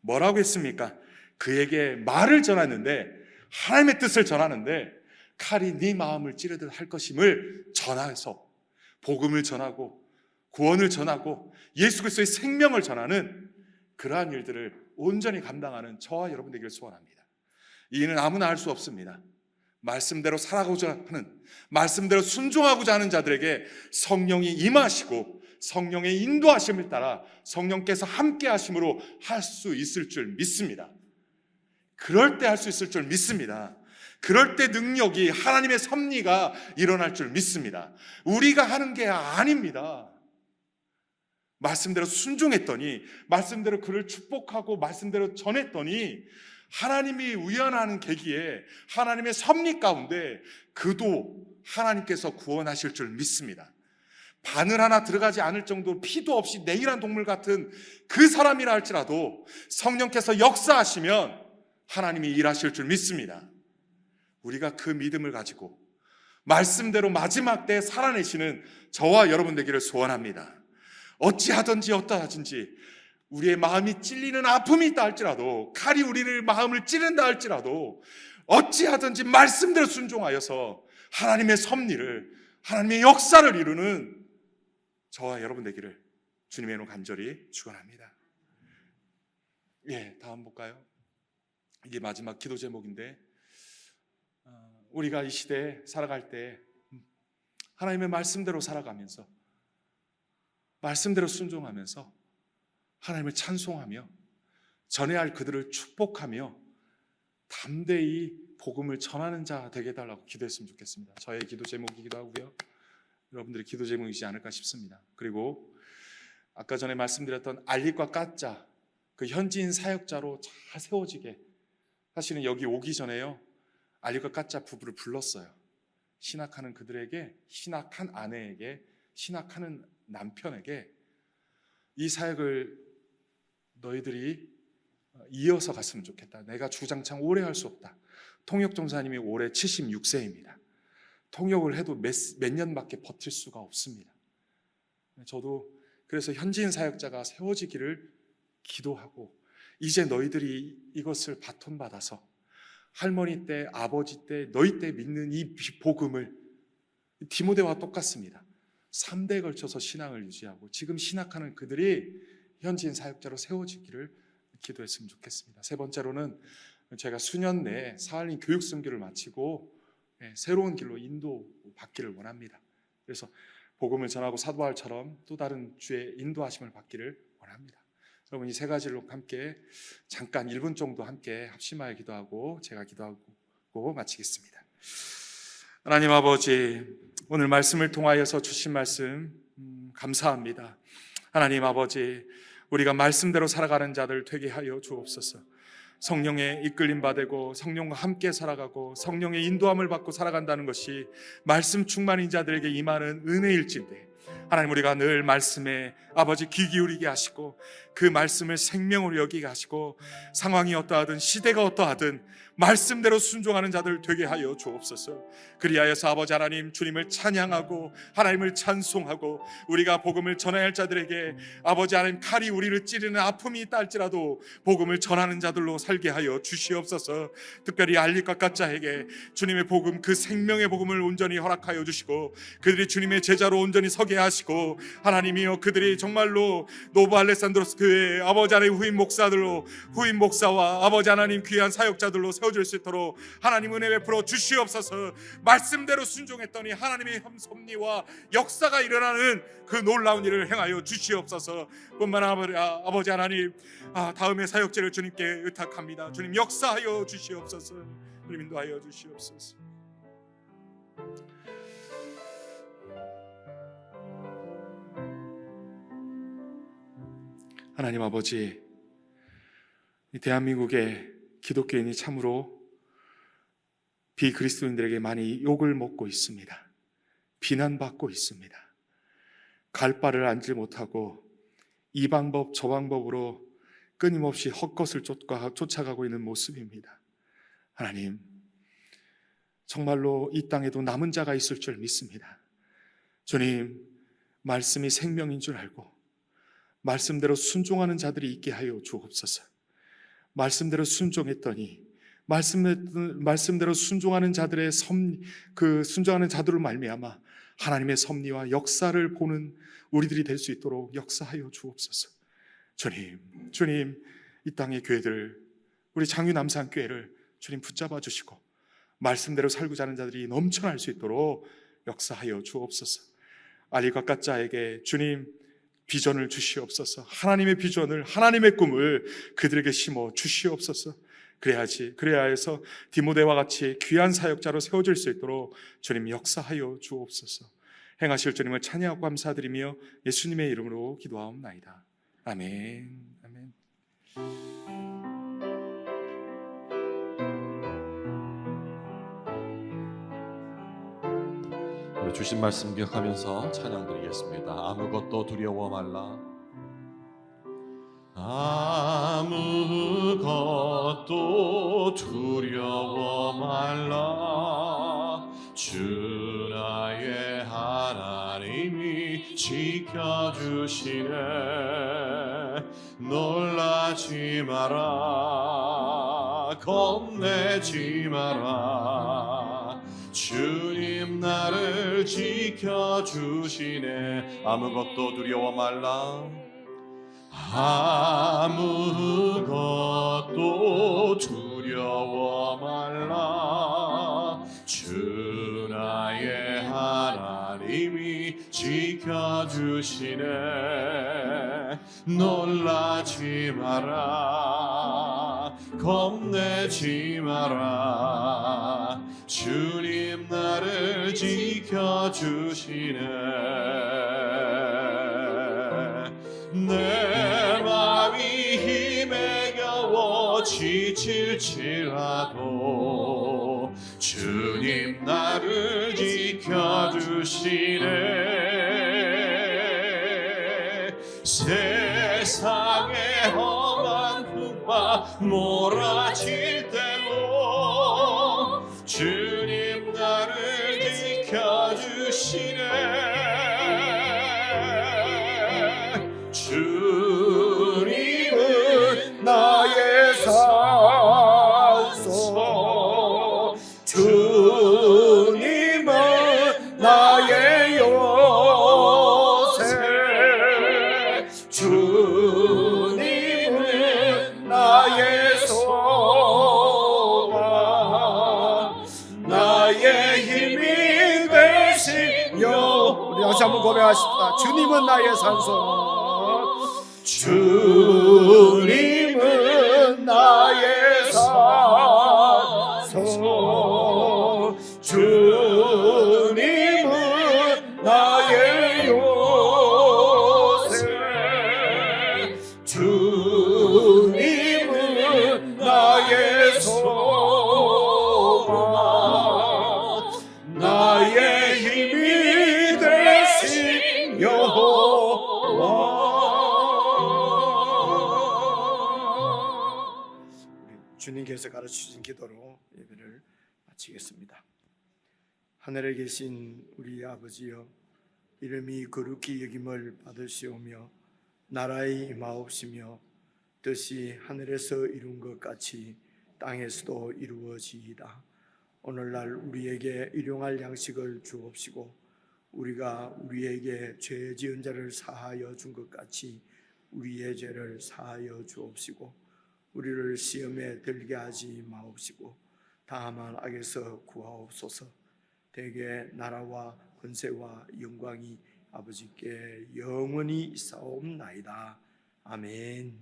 뭐라고 했습니까? 그에게 말을 전하는데 하나님의 뜻을 전하는데 칼이 네 마음을 찌르듯 할 것임을 전해서 복음을 전하고 구원을 전하고 예수 그리스도의 생명을 전하는 그러한 일들을 온전히 감당하는 저와 여러분 되기를 소원합니다. 이 일은 아무나 할 수 없습니다. 말씀대로 살아가고자 하는, 말씀대로 순종하고자 하는 자들에게 성령이 임하시고 성령의 인도하심을 따라 성령께서 함께 하심으로 할 수 있을 줄 믿습니다. 그럴 때 할 수 있을 줄 믿습니다. 그럴 때 능력이, 하나님의 섭리가 일어날 줄 믿습니다. 우리가 하는 게 아닙니다. 말씀대로 순종했더니, 말씀대로 그를 축복하고 말씀대로 전했더니 하나님이 우연하는 계기에 하나님의 섭리 가운데 그도 하나님께서 구원하실 줄 믿습니다. 바늘 하나 들어가지 않을 정도로 피도 없이 내일한 동물 같은 그 사람이라 할지라도 성령께서 역사하시면 하나님이 일하실 줄 믿습니다. 우리가 그 믿음을 가지고 말씀대로 마지막 때에 살아내시는 저와 여러분 되기를 소원합니다. 어찌하든지 어떠하든지 우리의 마음이 찔리는 아픔이 있다 할지라도, 칼이 우리를 마음을 찌른다 할지라도 어찌하든지 말씀대로 순종하여서 하나님의 섭리를, 하나님의 역사를 이루는 저와 여러분 되기를 주님의 이름으로 간절히 축원합니다. 다음 볼까요? 이게 마지막 기도 제목인데, 우리가 이 시대에 살아갈 때 하나님의 말씀대로 살아가면서 말씀대로 순종하면서 하나님을 찬송하며 전해야 할 그들을 축복하며 담대히 복음을 전하는 자 되게 해달라고 기도했으면 좋겠습니다. 저의 기도 제목이기도 하고요, 여러분들의 기도 제목이지 않을까 싶습니다. 그리고 아까 전에 말씀드렸던 알릭과 까짜, 그 현지인 사역자로 잘 세워지게, 사실은 여기 오기 전에요 알릭과 까짜 부부를 불렀어요. 신학하는 그들에게, 신학한 아내에게, 신학하는 남편에게 이 사역을 너희들이 이어서 갔으면 좋겠다. 내가 주장창 오래 할 수 없다. 통역 전사님이 올해 76세입니다. 통역을 해도 몇 년밖에 버틸 수가 없습니다. 저도 그래서 현지인 사역자가 세워지기를 기도하고, 이제 너희들이 이것을 바톤받아서 할머니 때, 아버지 때, 너희 때 믿는 이 복음을, 디모데와 똑같습니다. 3대에 걸쳐서 신앙을 유지하고 지금 신학하는 그들이 현지인 사역자로 세워지기를 기도했으면 좋겠습니다. 세 번째로는 제가 수년 내에 사할린 교육 선교를 마치고 새로운 길로 인도받기를 원합니다. 그래서 복음을 전하고 사도 바울처럼 또 다른 주의 인도하심을 받기를 원합니다. 여러분, 이 세 가지로 함께 잠깐 1분 정도 함께 합심하여 기도하고 제가 기도하고 기도하고 마치겠습니다. 하나님 아버지, 오늘 말씀을 통하여서 주신 말씀 감사합니다. 하나님 아버지, 우리가 말씀대로 살아가는 자들 되게 하여 주옵소서. 성령의 이끌림 받고 성령과 함께 살아가고 성령의 인도함을 받고 살아간다는 것이 말씀 충만인 자들에게 임하는 은혜일진데, 하나님 우리가 늘 말씀에 아버지 귀 기울이게 하시고 그 말씀을 생명으로 여기게 하시고 상황이 어떠하든 시대가 어떠하든 말씀대로 순종하는 자들 되게 하여 주옵소서. 그리하여서 아버지 하나님, 주님을 찬양하고 하나님을 찬송하고 우리가 복음을 전해야 할 자들에게 아버지 하나님, 칼이 우리를 찌르는 아픔이 있다 할지라도 복음을 전하는 자들로 살게 하여 주시옵소서. 특별히 알리과 가짜에게 주님의 복음, 그 생명의 복음을 온전히 허락하여 주시고 그들이 주님의 제자로 온전히 서게 하시고, 하나님이여 그들이 정말로 노브 알레산드로스 교회의 아버지 하나님 후임 목사들로, 후임 목사와 아버지 하나님 귀한 사역자들로 세워질 수 있도록 하나님 은혜 베풀어 주시옵소서. 말씀대로 순종했더니 하나님의 섭리와 역사가 일어나는 그 놀라운 일을 행하여 주시옵소서. 뿐만 아니라 아버지 하나님, 다음의 사역제를 주님께 의탁합니다. 주님 역사하여 주시옵소서. 주님 인도하여 주시옵소서. 하나님 아버지, 이 대한민국의 기독교인이 참으로 비그리스도인들에게 많이 욕을 먹고 있습니다. 비난받고 있습니다. 갈 바를 알지 못하고 이 방법 저 방법으로 끊임없이 헛것을 쫓아가고 있는 모습입니다. 하나님, 정말로 이 땅에도 남은 자가 있을 줄 믿습니다. 주님, 말씀이 생명인 줄 알고 말씀대로 순종하는 자들이 있게 하여 주옵소서. 말씀대로 순종했더니 말씀대로 순종하는 자들의 순종하는 자들을 말미암아 하나님의 섭리와 역사를 보는 우리들이 될 수 있도록 역사하여 주옵소서. 주님, 이 땅의 교회들, 우리 장유 남산교회를 주님 붙잡아 주시고 말씀대로 살고자 하는 자들이 넘쳐날 수 있도록 역사하여 주옵소서. 알리과 가짜에게 주님 비전을 주시옵소서. 하나님의 비전을, 하나님의 꿈을 그들에게 심어 주시옵소서. 그래야 해서 디모데와 같이 귀한 사역자로 세워질 수 있도록 주님 역사하여 주옵소서. 행하실 주님을 찬양하고 감사드리며 예수님의 이름으로 기도하옵나이다. 아멘. 아멘. 우리 주신 말씀 기억하면서 찬양 드리겠습니다. 아무것도 두려워 말라. 아무것도 두려워 말라. 주 나의 하나님이 지켜주시네. 놀라지 마라. 겁내지 마라. 주님 나를 지켜주시네. 아무것도 두려워 말라. 아무것도 두려워 말라. 주 나의 하나님이 지켜주시네. 놀라지 마라. 겁내지 마라. 주님 나를 지켜주시네. 내 마음이 힘에 겨워 지칠지라도 주님 나를 지켜주시네. 세상의 험한 흙과 몰아칠 때도 주님 나를 지켜주시네. 주님은 나의 산소, 주님은 나의 요새, 주님은 나의 소망, 나의 힘이 되시며. 우리 다시 한번 고백하십시다. 주님은 나의 산소, 주님은 나의 산소. 주님은 나의 요새 주님은 나의 소망 나의 힘이 되신 여호와 주님께서 가르치신 기도로 예배를 마치겠습니다. 하늘에 계신 우리 아버지여 이름이 거룩히 여김을 받으시오며 나라의 임하옵시며 뜻이 하늘에서 이룬 것 같이 땅에서도 이루어지이다. 오늘날 우리에게 일용할 양식을 주옵시고 우리가 우리에게 죄 지은 자를 사하여 준 것 같이 우리의 죄를 사하여 주옵시고 우리를 시험에 들게 하지 마옵시고 다만 악에서 구하옵소서. 대개 나라와 권세와 영광이 아버지께 영원히 있사옵나이다. 아멘.